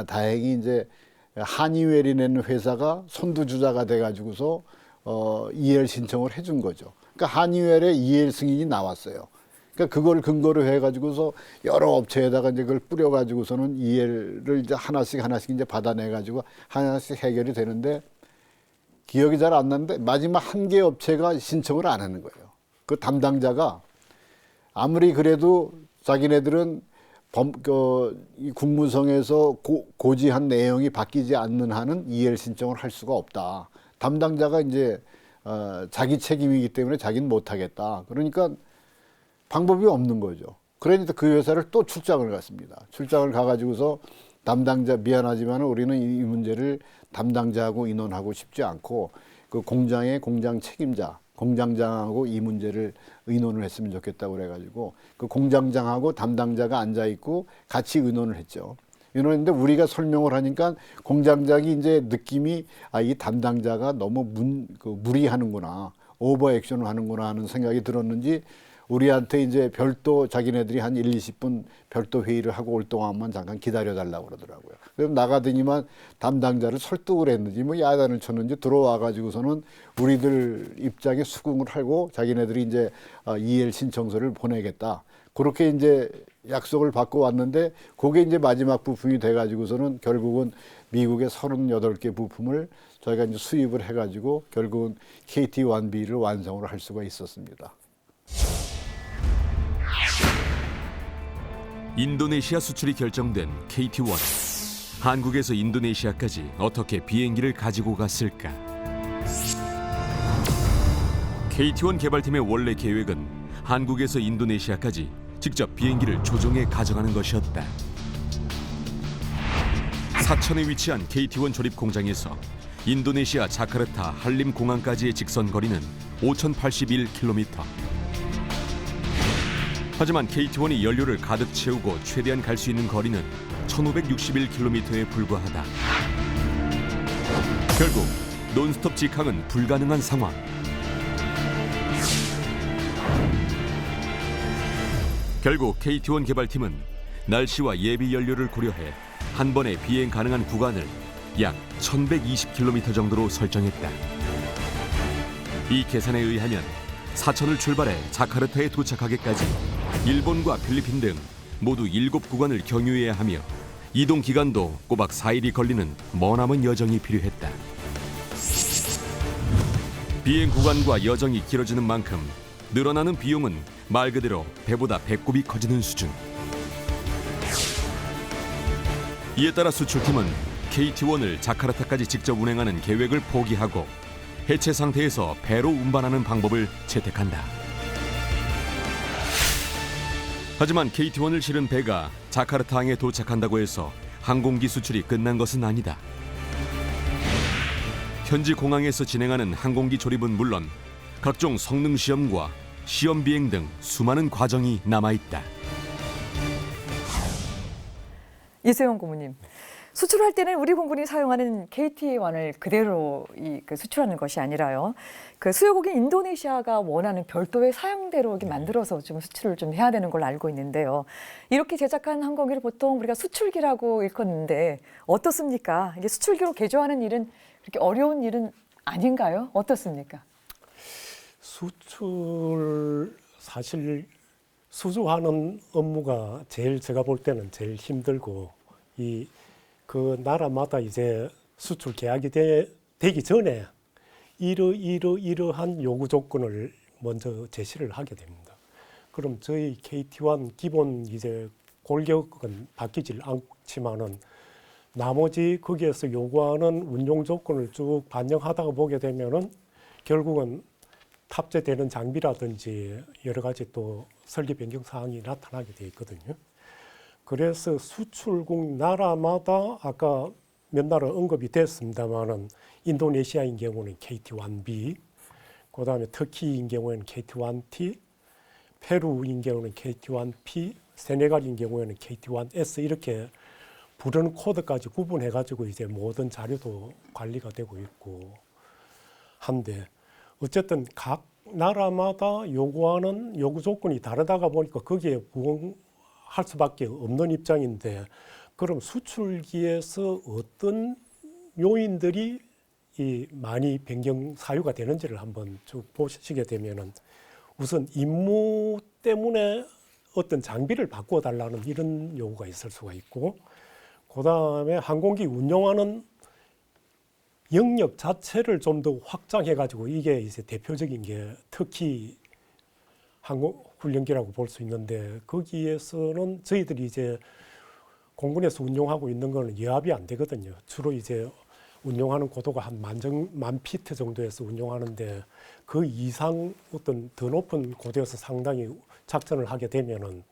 다행히 이제 한이웰이라는 회사가 선두주자가 돼가지고서 EL 신청을 해준 거죠. 그러니까 한이웰의 EL 승인이 나왔어요. 그러니까 그걸 근거로 해가지고서 여러 업체에다가 이제 그걸 뿌려가지고서는 EL을 이제 하나씩 이제 받아내가지고 하나씩 해결이 되는데 기억이 잘 안 나는데 마지막 한 개 업체가 신청을 안 하는 거예요. 그 담당자가 아무리 그래도 자기네들은 이 국무성에서 고지한 내용이 바뀌지 않는 한은 EL 신청을 할 수가 없다. 담당자가 이제 자기 책임이기 때문에 자기는 못하겠다. 그러니까 방법이 없는 거죠. 그러니까 그 회사를 또 출장을 갔습니다. 출장을 가가지고서 담당자 미안하지만 우리는 이 문제를 담당자하고 의논하고 싶지 않고 그 공장의 공장 책임자 공장장하고 이 문제를 의논을 했으면 좋겠다고 그래가지고 그 공장장하고 담당자가 앉아 있고 같이 의논을 했죠. 의논했는데 우리가 설명을 하니까 공장장이 이제 느낌이 이 담당자가 너무 무리하는구나, 오버 액션을 하는구나 하는 생각이 들었는지 우리한테 이제 별도 자기네들이 한 1-20분 별도 회의를 하고 올 동안만 잠깐 기다려달라고 그러더라고요. 그럼 나가더니만 담당자를 설득을 했는지 뭐 야단을 쳤는지 들어와 가지고서는 우리들 입장에 수긍을 하고 자기네들이 이제 EL 신청서를 보내겠다. 그렇게 이제 약속을 받고 왔는데 그게 이제 마지막 부품이 돼 가지고서는 결국은 미국의 38개 부품을 저희가 이제 수입을 해 가지고 결국은 KT1B를 완성을 할 수가 있었습니다. 인도네시아 수출이 결정된 KT1. 한국에서 인도네시아까지 어떻게 비행기를 가지고 갔을까? KT1 개발팀의 원래 계획은 한국에서 인도네시아까지 직접 비행기를 조종해 가져가는 것이었다. 사천에 위치한 KT1 조립 공장에서 인도네시아 자카르타 할림 공항까지의 직선 거리는 5,081km. 하지만 KT1이 연료를 가득 채우고 최대한 갈 수 있는 거리는 1,561km에 불과하다. 결국 논스톱 직항은 불가능한 상황. 결국 KT1 개발팀은 날씨와 예비 연료를 고려해 한 번에 비행 가능한 구간을 약 1,120km 정도로 설정했다. 이 계산에 의하면 사천을 출발해 자카르타에 도착하기까지 일본과 필리핀 등 모두 7구간을 경유해야 하며 이동 기간도 꼬박 4일이 걸리는 머나먼 여정이 필요했다. 비행 구간과 여정이 길어지는 만큼 늘어나는 비용은 말 그대로 배보다 배꼽이 커지는 수준. 이에 따라 수출팀은 KT1을 자카르타까지 직접 운행하는 계획을 포기하고 해체 상태에서 배로 운반하는 방법을 채택한다. 하지만 KT1을 실은 배가 자카르타항에 도착한다고 해서 항공기 수출이 끝난 것은 아니다. 현지 공항에서 진행하는 항공기 조립은 물론 각종 성능 시험과 시험 비행 등 수많은 과정이 남아있다. 이세영 고모님, 수출할 때는 우리 공군이 사용하는 KT-1을 그대로 수출하는 것이 아니라요. 그 수요국인 인도네시아가 원하는 별도의 사양대로 이렇게 만들어서 좀 수출을 좀 해야 되는 걸로 알고 있는데요. 이렇게 제작한 항공기를 보통 우리가 수출기라고 일컫는데 어떻습니까? 이게 수출기로 개조하는 일은 그렇게 어려운 일은 아닌가요? 어떻습니까? 수출 사실 수주하는 업무가 제가 볼 때는 제일 힘들고 그 나라마다 이제 수출 계약이 되기 전에 이러한 요구 조건을 먼저 제시를 하게 됩니다. 그럼 저희 KT-1 기본 이제 골격은 바뀌질 않지만은 나머지 거기에서 요구하는 운용 조건을 쭉 반영하다가 보게 되면은 결국은 탑재되는 장비라든지 여러 가지 또 설계 변경 사항이 나타나게 돼 있거든요. 그래서 수출국 나라마다 아까 몇 나라 언급이 됐습니다만은 인도네시아인 경우는 KT-1B, 그다음에 터키인 경우에는 KT-1T, 페루인 경우는 KT-1P, 세네갈인 경우에는 KT-1S 이렇게 부르는 코드까지 구분해 가지고 이제 모든 자료도 관리가 되고 있고 한데 어쨌든 각 나라마다 요구하는 요구 조건이 다르다가 보니까 거기에 부응할 수밖에 없는 입장인데 그럼 수출기에서 어떤 요인들이 많이 변경 사유가 되는지를 한번 쭉 보시게 되면은 우선 임무 때문에 어떤 장비를 바꾸어 달라는 이런 요구가 있을 수가 있고 그다음에 항공기 운영하는 영역 자체를 좀 더 확장해 가지고 이게 이제 대표적인 게 터키 항공 훈련기라고 볼 수 있는데 거기에서는 저희들이 이제 공군에서 운용하고 있는 거는 여합이 안 되거든요. 주로 이제 운용하는 고도가 한 10,000 피트 정도에서 운용하는데 그 이상 어떤 더 높은 고도에서 상당히 작전을 하게 되면은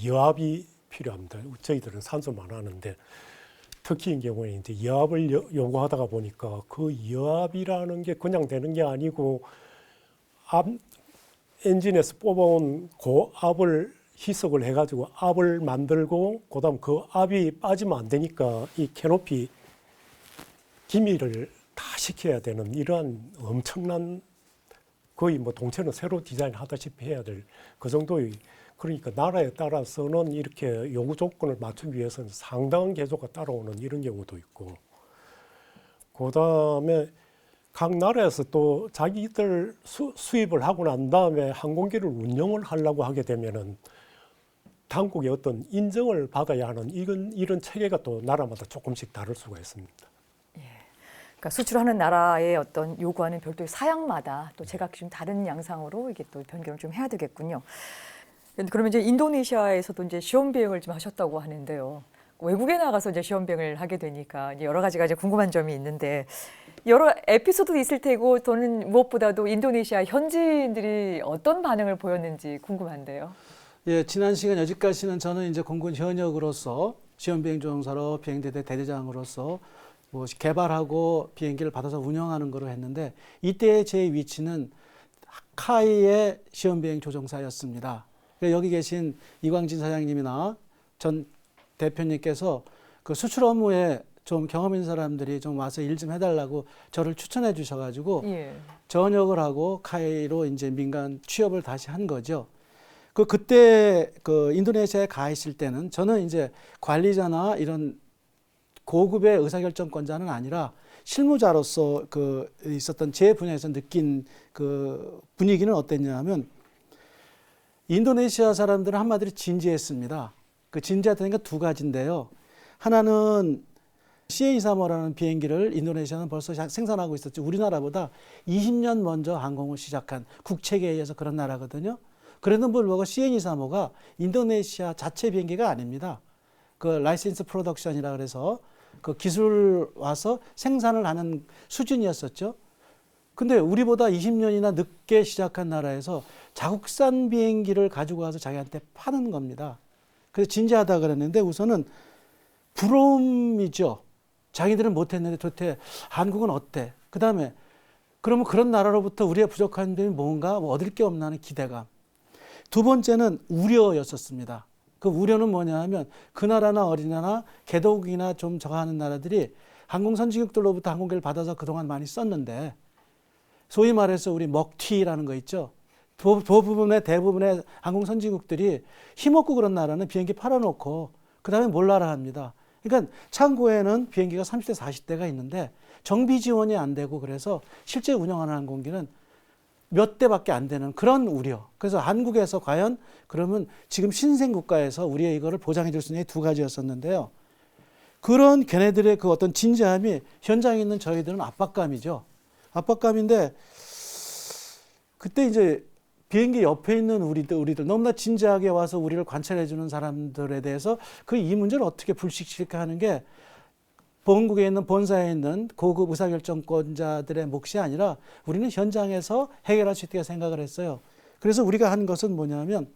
여합이 필요합니다. 저희들은 산소만 하는데 터키인 경우에 이제 여합을 요구하다가 보니까 그 여합이라는 게 그냥 되는 게 아니고 엔진에서 뽑아온 고압을 희석을 해가지고 압을 만들고 그다음 그 압이 빠지면 안 되니까 이 캐노피 기밀을 다 시켜야 되는 이러한 엄청난 거의 뭐 동체는 새로 디자인하다시피 해야 될 그 정도의 그러니까 나라에 따라서는 이렇게 요구 조건을 맞추기 위해서는 상당한 개조가 따라오는 이런 경우도 있고 그다음에 각 나라에서 또 자기들 수입을 하고 난 다음에 항공기를 운영을 하려고 하게 되면은 당국의 어떤 인정을 받아야 하는 이런 체계가 또 나라마다 조금씩 다를 수가 있습니다. 그러니까 수출하는 나라의 어떤 요구하는 별도의 사양마다 또 제각기 좀 다른 양상으로 이게 또 변경을 좀 해야 되겠군요. 그러면 이제 인도네시아에서도 이제 시험 비행을 좀 하셨다고 하는데요. 외국에 나가서 이제 시험 비행을 하게 되니까 이제 여러 가지가 이제 궁금한 점이 있는데 여러 에피소드도 있을 테고 또는 무엇보다도 인도네시아 현지인들이 어떤 반응을 보였는지 궁금한데요. 예, 지난 시간 여기까지는 저는 이제 공군 현역으로서 시험 비행 조종사로 비행대대 대대장으로서 뭐 개발하고 비행기를 받아서 운영하는 거로 했는데 이때의 제 위치는 카이의 시험 비행 조종사였습니다. 여기 계신 이광진 사장님이나 전 대표님께서 그 수출 업무에 좀 경험 있는 사람들이 좀 와서 일 좀 해달라고 저를 추천해 주셔가지고 전역을 하고 카이로 이제 민간 취업을 다시 한 거죠. 그때 그 인도네시아에 가 있을 때는 저는 이제 관리자나 이런 고급의 의사결정권자는 아니라 실무자로서 그 있었던 제 분야에서 느낀 그 분위기는 어땠냐면 인도네시아 사람들은 한마디로 진지했습니다. 그 진지하다는 게 두 가지인데요. 하나는 CA-350라는 비행기를 인도네시아는 벌써 생산하고 있었죠. 우리나라보다 20년 먼저 항공을 시작한 국책에 의해서 그런 나라거든요. 그래도 불구하고 CA-350가 인도네시아 자체 비행기가 아닙니다. 그 라이센스 프로덕션이라 그래서 그 기술 와서 생산을 하는 수준이었었죠. 근데 우리보다 20년이나 늦게 시작한 나라에서 자국산 비행기를 가지고 와서 자기한테 파는 겁니다. 그래서 진지하다 그랬는데 우선은 부러움이죠. 자기들은 못했는데 도대체 한국은 어때? 그 다음에 그러면 그런 나라로부터 우리의 부족한 점이 뭔가 뭐 얻을 게 없나 하는 기대감. 두 번째는 우려였었습니다. 그 우려는 뭐냐 하면 그 나라나 어린나라 개독이나 좀 저하는 나라들이 항공 선진국들로부터 항공기를 받아서 그동안 많이 썼는데 소위 말해서 우리 먹튀라는 거 있죠. 대부분의 항공 선진국들이 힘없고 그런 나라는 비행기 팔아놓고 그 다음에 몰라라 합니다. 그러니까 창고에는 비행기가 30대 40대가 있는데 정비 지원이 안 되고 그래서 실제 운영하는 항공기는 몇 대밖에 안 되는 그런 우려. 그래서 한국에서 과연 그러면 지금 신생 국가에서 우리의 이거를 보장해 줄 수 있는 두 가지였었는데요. 그런 걔네들의 그 어떤 진지함이 현장에 있는 저희들은 압박감이죠. 압박감인데 그때 이제 비행기 옆에 있는 우리들 너무나 진지하게 와서 우리를 관찰해 주는 사람들에 대해서 이 문제를 어떻게 불식시킬까 하는 게 본국에 있는 본사에 있는 고급 의사결정권자들의 몫이 아니라 우리는 현장에서 해결할 수 있게 생각을 했어요. 그래서 우리가 한 것은 뭐냐면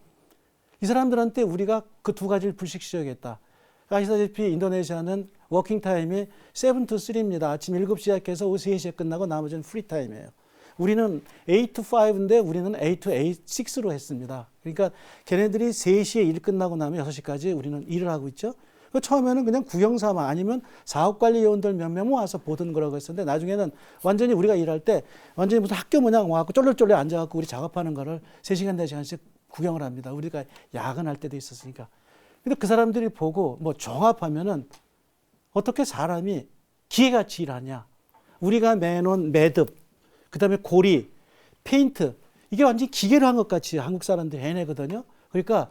이 사람들한테 우리가 그 두 가지를 불식시켜야겠다. 아시다시피 인도네시아는 워킹 타임이 7 to 3입니다. 아침 7시 시작해서 오후 3시에 끝나고 나머지는 프리 타임이에요. 우리는 8 to 5인데 우리는 8 to 6로 했습니다. 그러니까 걔네들이 3시에 일 끝나고 나면 6시까지 우리는 일을 하고 있죠. 처음에는 그냥 구경삼아 아니면 사업관리요원들 몇 명 와서 보던 거라고 했었는데 나중에는 완전히 우리가 일할 때 완전히 무슨 학교 모양 와갖고 쫄쫄쫄 앉아갖고 우리 작업하는 거를 3시간, 4시간씩 구경을 합니다. 우리가 야근할 때도 있었으니까. 근데 그 사람들이 보고 뭐 종합하면은 어떻게 사람이 기계같이 일하냐. 우리가 매놓은 매듭, 그 다음에 고리, 페인트, 이게 완전히 기계로 한 것 같이 한국 사람들이 해내거든요. 그러니까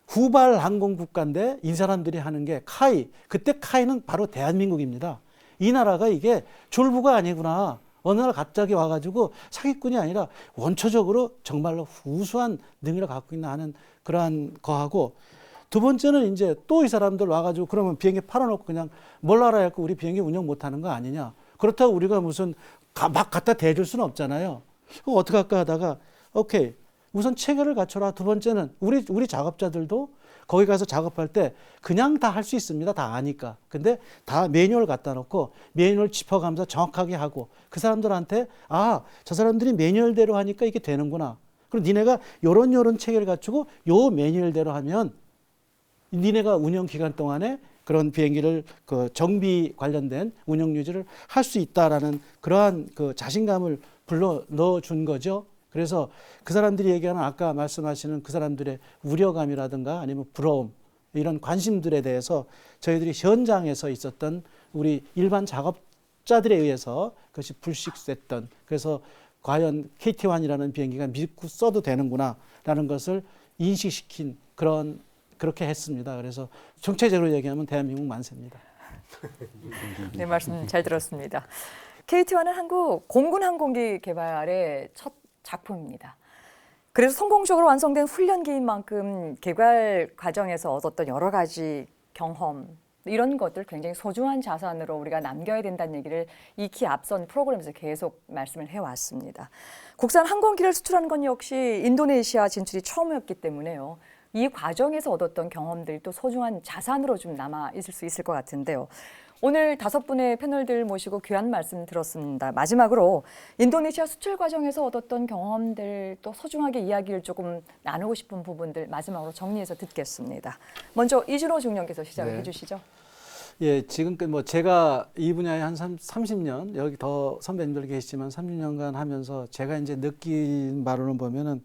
후발 항공 국가인데 이 사람들이 하는 게 카이, 그때 카이는 바로 대한민국입니다. 이 나라가 이게 졸부가 아니구나. 어느 날 갑자기 와가지고 사기꾼이 아니라 원초적으로 정말로 우수한 능력을 갖고 있나 하는 그러한 거하고 두 번째는 이제 또 이 사람들 와가지고 그러면 비행기 팔아놓고 그냥 몰라라 해갖고 우리 비행기 운영 못하는 거 아니냐. 그렇다고 우리가 무슨 막 갖다 대줄 수는 없잖아요. 어떻게 할까 하다가 오케이. 우선 체계를 갖춰라. 두 번째는 우리 작업자들도 거기 가서 작업할 때 그냥 다 할 수 있습니다. 다 아니까. 근데 다 매뉴얼 갖다 놓고 매뉴얼 짚어가면서 정확하게 하고 그 사람들한테 저 사람들이 매뉴얼대로 하니까 이게 되는구나. 그리고 니네가 요런 체계를 갖추고 요 매뉴얼대로 하면 니네가 운영 기간 동안에 그런 비행기를 그 정비 관련된 운영 유지를 할 수 있다라는 그러한 그 자신감을 불러 넣어 준 거죠. 그래서 그 사람들이 얘기하는 아까 말씀하시는 그 사람들의 우려감이라든가 아니면 부러움 이런 관심들에 대해서 저희들이 현장에서 있었던 우리 일반 작업자들에 의해서 그것이 불식됐던 그래서 과연 KT-1이라는 비행기가 믿고 써도 되는구나라는 것을 인식시킨 그렇게 했습니다. 그래서 총체적으로 얘기하면 대한민국 만세입니다. 네, 말씀 잘 들었습니다. KT-1은 한국 공군 항공기 개발의 첫 작품입니다. 그래서 성공적으로 완성된 훈련기인 만큼 개발 과정에서 얻었던 여러 가지 경험 이런 것들 굉장히 소중한 자산으로 우리가 남겨야 된다는 얘기를 익히 앞선 프로그램에서 계속 말씀을 해왔습니다. 국산 항공기를 수출하는 건 역시 인도네시아 진출이 처음이었기 때문에요. 이 과정에서 얻었던 경험들이 또 소중한 자산으로 좀 남아 있을 수 있을 것 같은데요. 오늘 5분의 패널들 모시고 귀한 말씀 들었습니다. 마지막으로 인도네시아 수출 과정에서 얻었던 경험들 또 소중하게 이야기를 조금 나누고 싶은 부분들 마지막으로 정리해서 듣겠습니다. 먼저 이준호 중령께서 시작을 해주시죠. 예, 지금 뭐 제가 이 분야에 한 30년 여기 더 선배님들 계시지만 30년간 하면서 제가 이제 느낀 바로는 보면은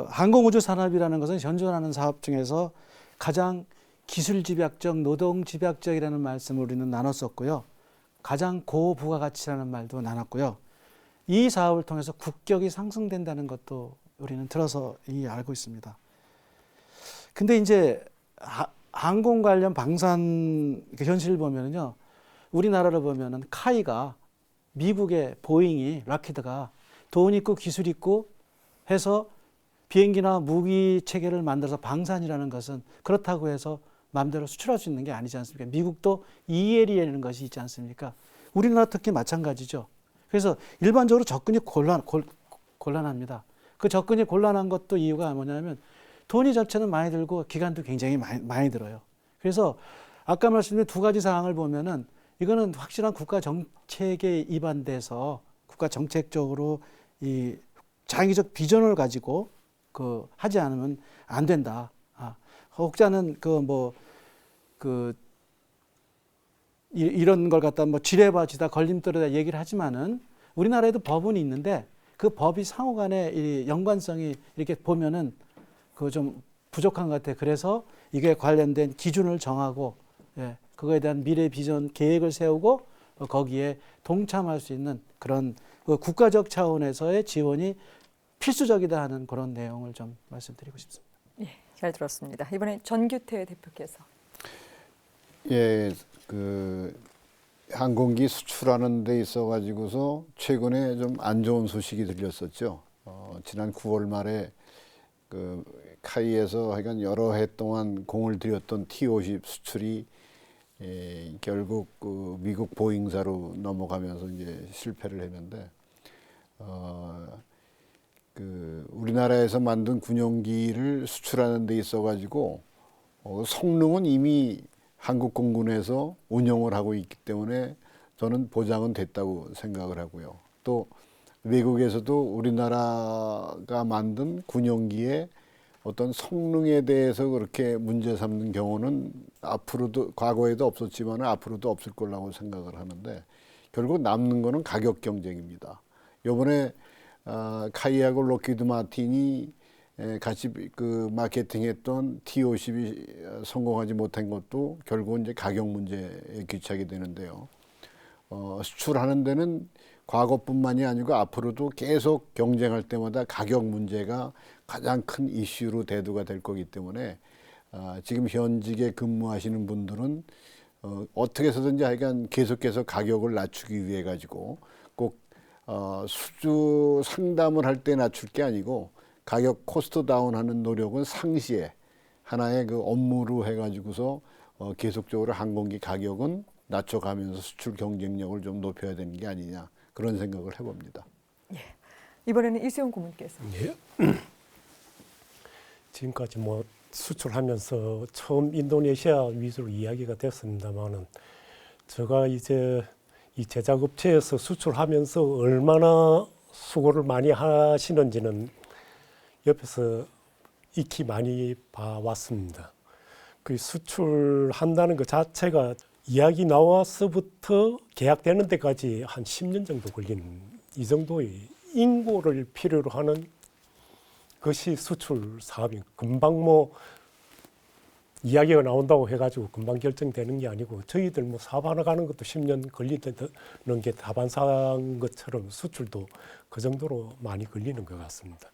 항공우주 산업이라는 것은 현존하는 사업 중에서 가장 기술 집약적, 노동 집약적이라는 말씀을 우리는 나눴었고요. 가장 고부가가치라는 말도 나눴고요. 이 사업을 통해서 국격이 상승된다는 것도 우리는 들어서 알고 있습니다. 근데 이제 항공 관련 방산 현실을 보면요. 우리나라를 보면은 카이가 미국의 보잉이 락히드가 돈 있고 기술 있고 해서 비행기나 무기 체계를 만들어서 방산이라는 것은 그렇다고 해서 마음대로 수출할 수 있는 게 아니지 않습니까? 미국도 EL이라는 것이 있지 않습니까? 우리나라 특히 마찬가지죠. 그래서 일반적으로 접근이 곤란합니다. 그 접근이 곤란한 것도 이유가 뭐냐면 돈이 자체는 많이 들고 기간도 굉장히 많이 들어요. 그래서 아까 말씀드린 두 가지 사항을 보면은 이거는 확실한 국가 정책에 입안돼서 국가 정책적으로 이 장기적 비전을 가지고 하지 않으면 안 된다. 혹자는 이런 걸 갖다 뭐 지뢰밭이다 걸림돌이다 얘기를 하지만은 우리나라에도 법은 있는데 그 법이 상호간의 이 연관성이 이렇게 보면은 그 좀 부족한 것 같아요. 그래서 이게 관련된 기준을 정하고 예, 그거에 대한 미래 비전 계획을 세우고 거기에 동참할 수 있는 그런 그 국가적 차원에서의 지원이 필수적이다 하는 그런 내용을 좀 말씀드리고 싶습니다. 예, 잘 들었습니다. 이번에 전규태 대표께서. 예, 항공기 수출하는 데 있어 가지고서 최근에 좀 안 좋은 소식이 들렸었죠. 지난 9월 말에 카이에서 하여간 여러 해 동안 공을 들였던 T-50 수출이 결국 미국 보잉사로 넘어가면서 이제 실패를 했는데 우리나라에서 만든 군용기를 수출하는 데 있어 가지고 성능은 이미 한국 공군에서 운영을 하고 있기 때문에 저는 보장은 됐다고 생각을 하고요. 또 외국에서도 우리나라가 만든 군용기의 어떤 성능에 대해서 그렇게 문제 삼는 경우는 앞으로도 과거에도 없었지만 앞으로도 없을 거라고 생각을 하는데 결국 남는 거는 가격 경쟁입니다. 이번에 카이하고 록히드 마틴이 같이 마케팅했던 T-50이 성공하지 못한 것도 결국은 이제 가격 문제에 귀착이 되는데요. 수출하는 데는 과거뿐만이 아니고 앞으로도 계속 경쟁할 때마다 가격 문제가 가장 큰 이슈로 대두가 될 거기 때문에 지금 현직에 근무하시는 분들은 어떻게 해서든지 하여간 계속해서 가격을 낮추기 위해 가지고 꼭 수주 상담을 할 때 낮출 게 아니고 가격 코스트 다운하는 노력은 상시에 하나의 그 업무로 해가지고서 계속적으로 항공기 가격은 낮춰가면서 수출 경쟁력을 좀 높여야 되는 게 아니냐 그런 생각을 해봅니다. 예. 이번에는 이수영 고문께서. 예. 지금까지 뭐 수출하면서 처음 인도네시아 위주로 이야기가 됐습니다만은 제가 이제 이 제작업체에서 수출하면서 얼마나 수고를 많이 하시는지는 옆에서 익히 많이 봐왔습니다. 그 수출한다는 것 자체가 이야기 나와서부터 계약되는 데까지 한 10년 정도 걸리는 이 정도의 인고를 필요로 하는 것이 수출 사업이 금방 뭐 이야기가 나온다고 해가지고 금방 결정되는 게 아니고 저희들 뭐 사업 하나 가는 것도 10년 걸리는 게 다반사인 것처럼 수출도 그 정도로 많이 걸리는 것 같습니다.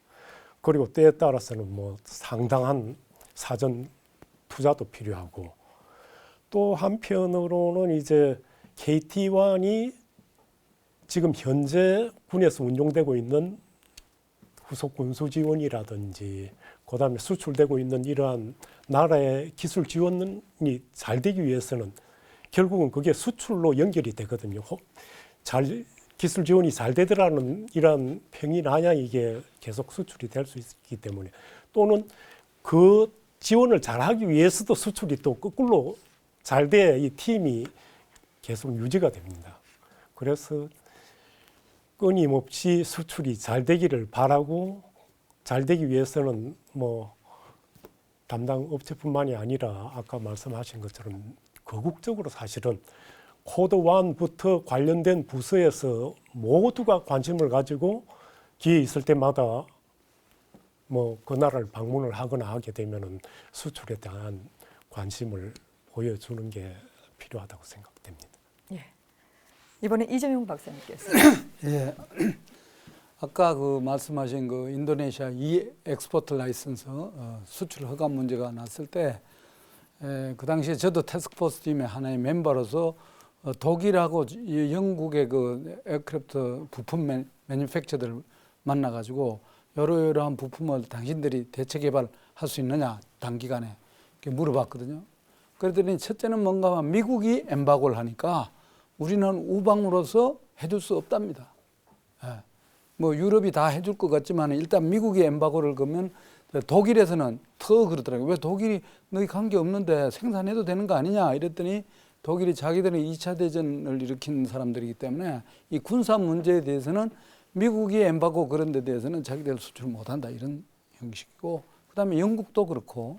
그리고 때에 따라서는 뭐 상당한 사전 투자도 필요하고 또 한편으로는 이제 KT-1이 지금 현재 군에서 운용되고 있는 후속 군수 지원이라든지 그다음에 수출되고 있는 이러한 나라의 기술 지원이 잘 되기 위해서는 결국은 그게 수출로 연결이 되거든요. 기술 지원이 잘 되더라는 이러한 평이 나야 이게 계속 수출이 될 수 있기 때문에 또는 그 지원을 잘하기 위해서도 수출이 또 거꾸로 잘 돼야 이 팀이 계속 유지가 됩니다. 그래서 끊임없이 수출이 잘 되기를 바라고 잘 되기 위해서는 뭐 담당 업체뿐만이 아니라 아까 말씀하신 것처럼 거국적으로 사실은 코드 1부터 관련된 부서에서 모두가 관심을 가지고 기회 있을 때마다 뭐 그 나라를 방문을 하거나 하게 되면은 수출에 대한 관심을 보여주는 게 필요하다고 생각됩니다. 예. 이번에 이재용 박사님께서. 예. 아까 그 말씀하신 그 인도네시아 엑스포트 라이선스 수출 허가 문제가 났을 때 그 당시에 저도 태스크포스 팀의 하나의 멤버로서 독일하고 영국의 그 에어크래프트 부품 매니팩처들을 만나가지고 여러한 부품을 당신들이 대체 개발할 수 있느냐 단기간에 이렇게 물어봤거든요. 그랬더니 첫째는 뭔가 미국이 엠바고를 하니까 우리는 우방으로서 해줄 수 없답니다. 예. 뭐 유럽이 다 해줄 것 같지만 일단 미국이 엠바고를 걸면 독일에서는 더 그러더라고요. 왜 독일이 너희 관계 없는데 생산해도 되는 거 아니냐 이랬더니 독일이 자기들은 2차 대전을 일으킨 사람들이기 때문에 이 군사 문제에 대해서는 미국이 엠바고 그런 데 대해서는 자기들 수출 못한다 이런 형식이고 그다음에 영국도 그렇고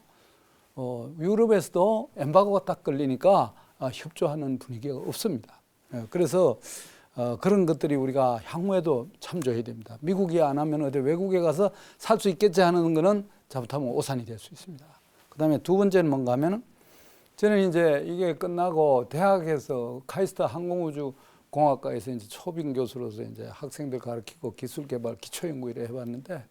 유럽에서도 엠바고가 딱 걸리니까 협조하는 분위기가 없습니다. 그래서 그런 것들이 우리가 향후에도 참조해야 됩니다. 미국이 안 하면 어디 외국에 가서 살 수 있겠지 하는 거는 잘못하면 오산이 될 수 있습니다. 그다음에 두 번째는 뭔가 하면은 저는 이제 이게 끝나고 대학에서 카이스트 항공우주공학과에서 이제 초빙 교수로서 이제 학생들 가르치고 기술 개발 기초 연구 일을 해봤는데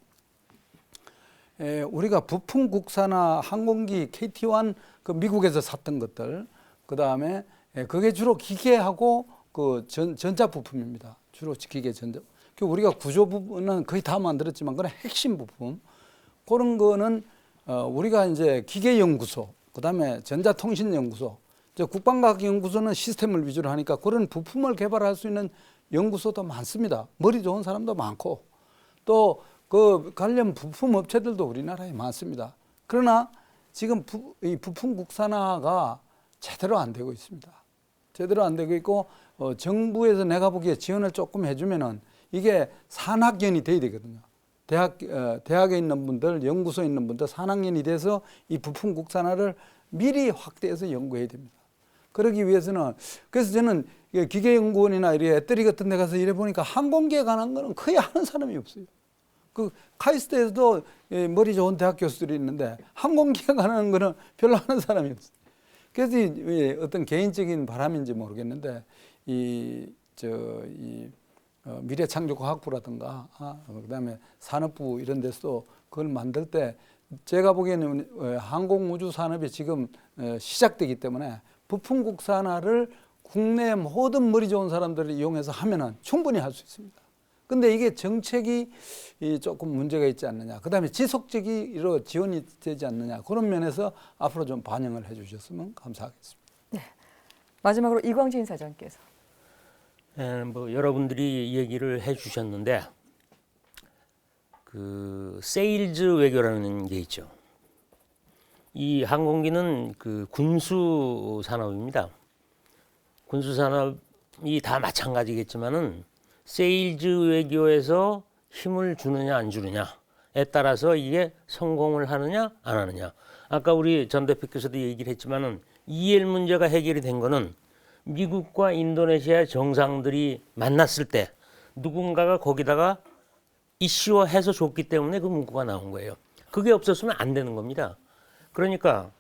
우리가 부품 국산화 항공기 KT-1 그 미국에서 샀던 것들 그다음에 그게 주로 기계하고 그 전자 부품입니다. 주로 기계 전자. 우리가 구조 부분은 거의 다 만들었지만 그런 핵심 부품 그런 거는 우리가 이제 기계연구소, 그다음에 전자통신연구소, 이제 국방과학연구소는 시스템을 위주로 하니까 그런 부품을 개발할 수 있는 연구소도 많습니다. 머리 좋은 사람도 많고 또 그 관련 부품 업체들도 우리나라에 많습니다. 그러나 지금 이 부품 국산화가 제대로 안 되고 있습니다. 제대로 안 되고 있고 정부에서 내가 보기에 지원을 조금 해주면은 이게 산학연이 돼야 되거든요. 대학에 있는 분들, 연구소에 있는 분들 산학연이 돼서 이 부품 국산화를 미리 확대해서 연구해야 됩니다. 그러기 위해서는 그래서 저는 기계연구원이나 이런 애터리 같은 데 가서 일해 보니까 항공기에 관한 거는 거의 아는 사람이 없어요. 그 카이스트에서도 머리 좋은 대학 교수들이 있는데 항공기에 관한 거는 별로 아는 사람이 없어요. 그래서 어떤 개인적인 바람인지 모르겠는데 미래창조과학부라든가 그다음에 산업부 이런 데서도 그걸 만들 때 제가 보기에는 항공우주 산업이 지금 시작되기 때문에 부품 국산화를 국내 모든 머리 좋은 사람들을 이용해서 하면은 충분히 할 수 있습니다. 근데 이게 정책이 조금 문제가 있지 않느냐. 그다음에 지속적으로 지원이 되지 않느냐. 그런 면에서 앞으로 좀 반영을 해 주셨으면 감사하겠습니다. 네. 마지막으로 이광진 사장께서. 뭐 여러분들이 얘기를 해 주셨는데 그 세일즈 외교라는 게 있죠. 이 항공기는 그 군수 산업입니다. 군수 산업이 다 마찬가지겠지만은 세일즈 외교에서 힘을 주느냐 안 주느냐에 따라서 이게 성공을 하느냐 안 하느냐. 아까 우리 전 대표께서도 얘기를 했지만은 EL 문제가 해결이 된 거는 미국과 인도네시아 정상들이 만났을 때 누군가가 거기다가 이슈화해서 줬기 때문에 그 문구가 나온 거예요. 그게 없었으면 안 되는 겁니다. 그러니까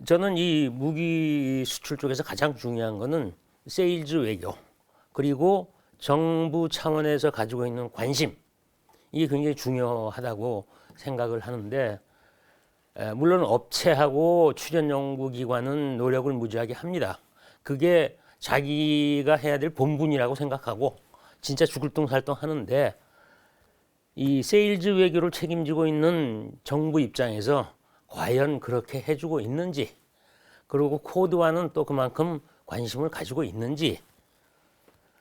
저는 이 무기 수출 쪽에서 가장 중요한 거는 세일즈 외교 그리고 정부 차원에서 가지고 있는 관심 이게 굉장히 중요하다고 생각을 하는데 물론 업체하고 출연연구기관은 노력을 무지하게 합니다. 그게 자기가 해야 될 본분이라고 생각하고 진짜 죽을 둥살둥 하는데 이 세일즈 외교를 책임지고 있는 정부 입장에서 과연 그렇게 해주고 있는지 그리고 코드와는 또 그만큼 관심을 가지고 있는지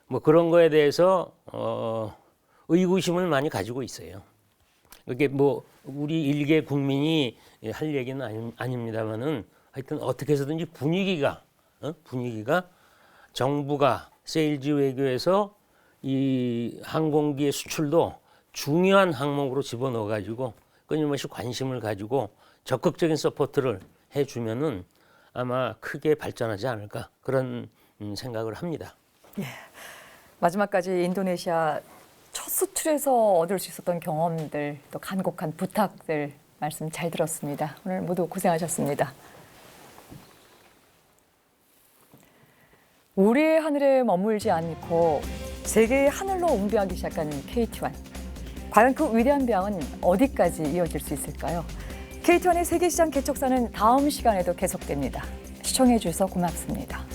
뭐 그런 거에 대해서 의구심을 많이 가지고 있어요. 이게 뭐 우리 일개 국민이 할 얘기는 아닙니다만은 하여튼 어떻게 해서든지 분위기가 정부가 세일즈 외교에서 이 항공기의 수출도 중요한 항목으로 집어넣어 가지고 끊임없이 관심을 가지고 적극적인 서포트를 해주면은 아마 크게 발전하지 않을까 그런 생각을 합니다. 예. 마지막까지 인도네시아 첫 수출에서 얻을 수 있었던 경험들 또 간곡한 부탁들 말씀 잘 들었습니다. 오늘 모두 고생하셨습니다. 우리의 하늘에 머물지 않고 세계의 하늘로 웅비하기 시작한 KT-1. 과연 그 위대한 배양은 어디까지 이어질 수 있을까요? KT-1의 세계시장 개척사는 다음 시간에도 계속됩니다. 시청해 주셔서 고맙습니다.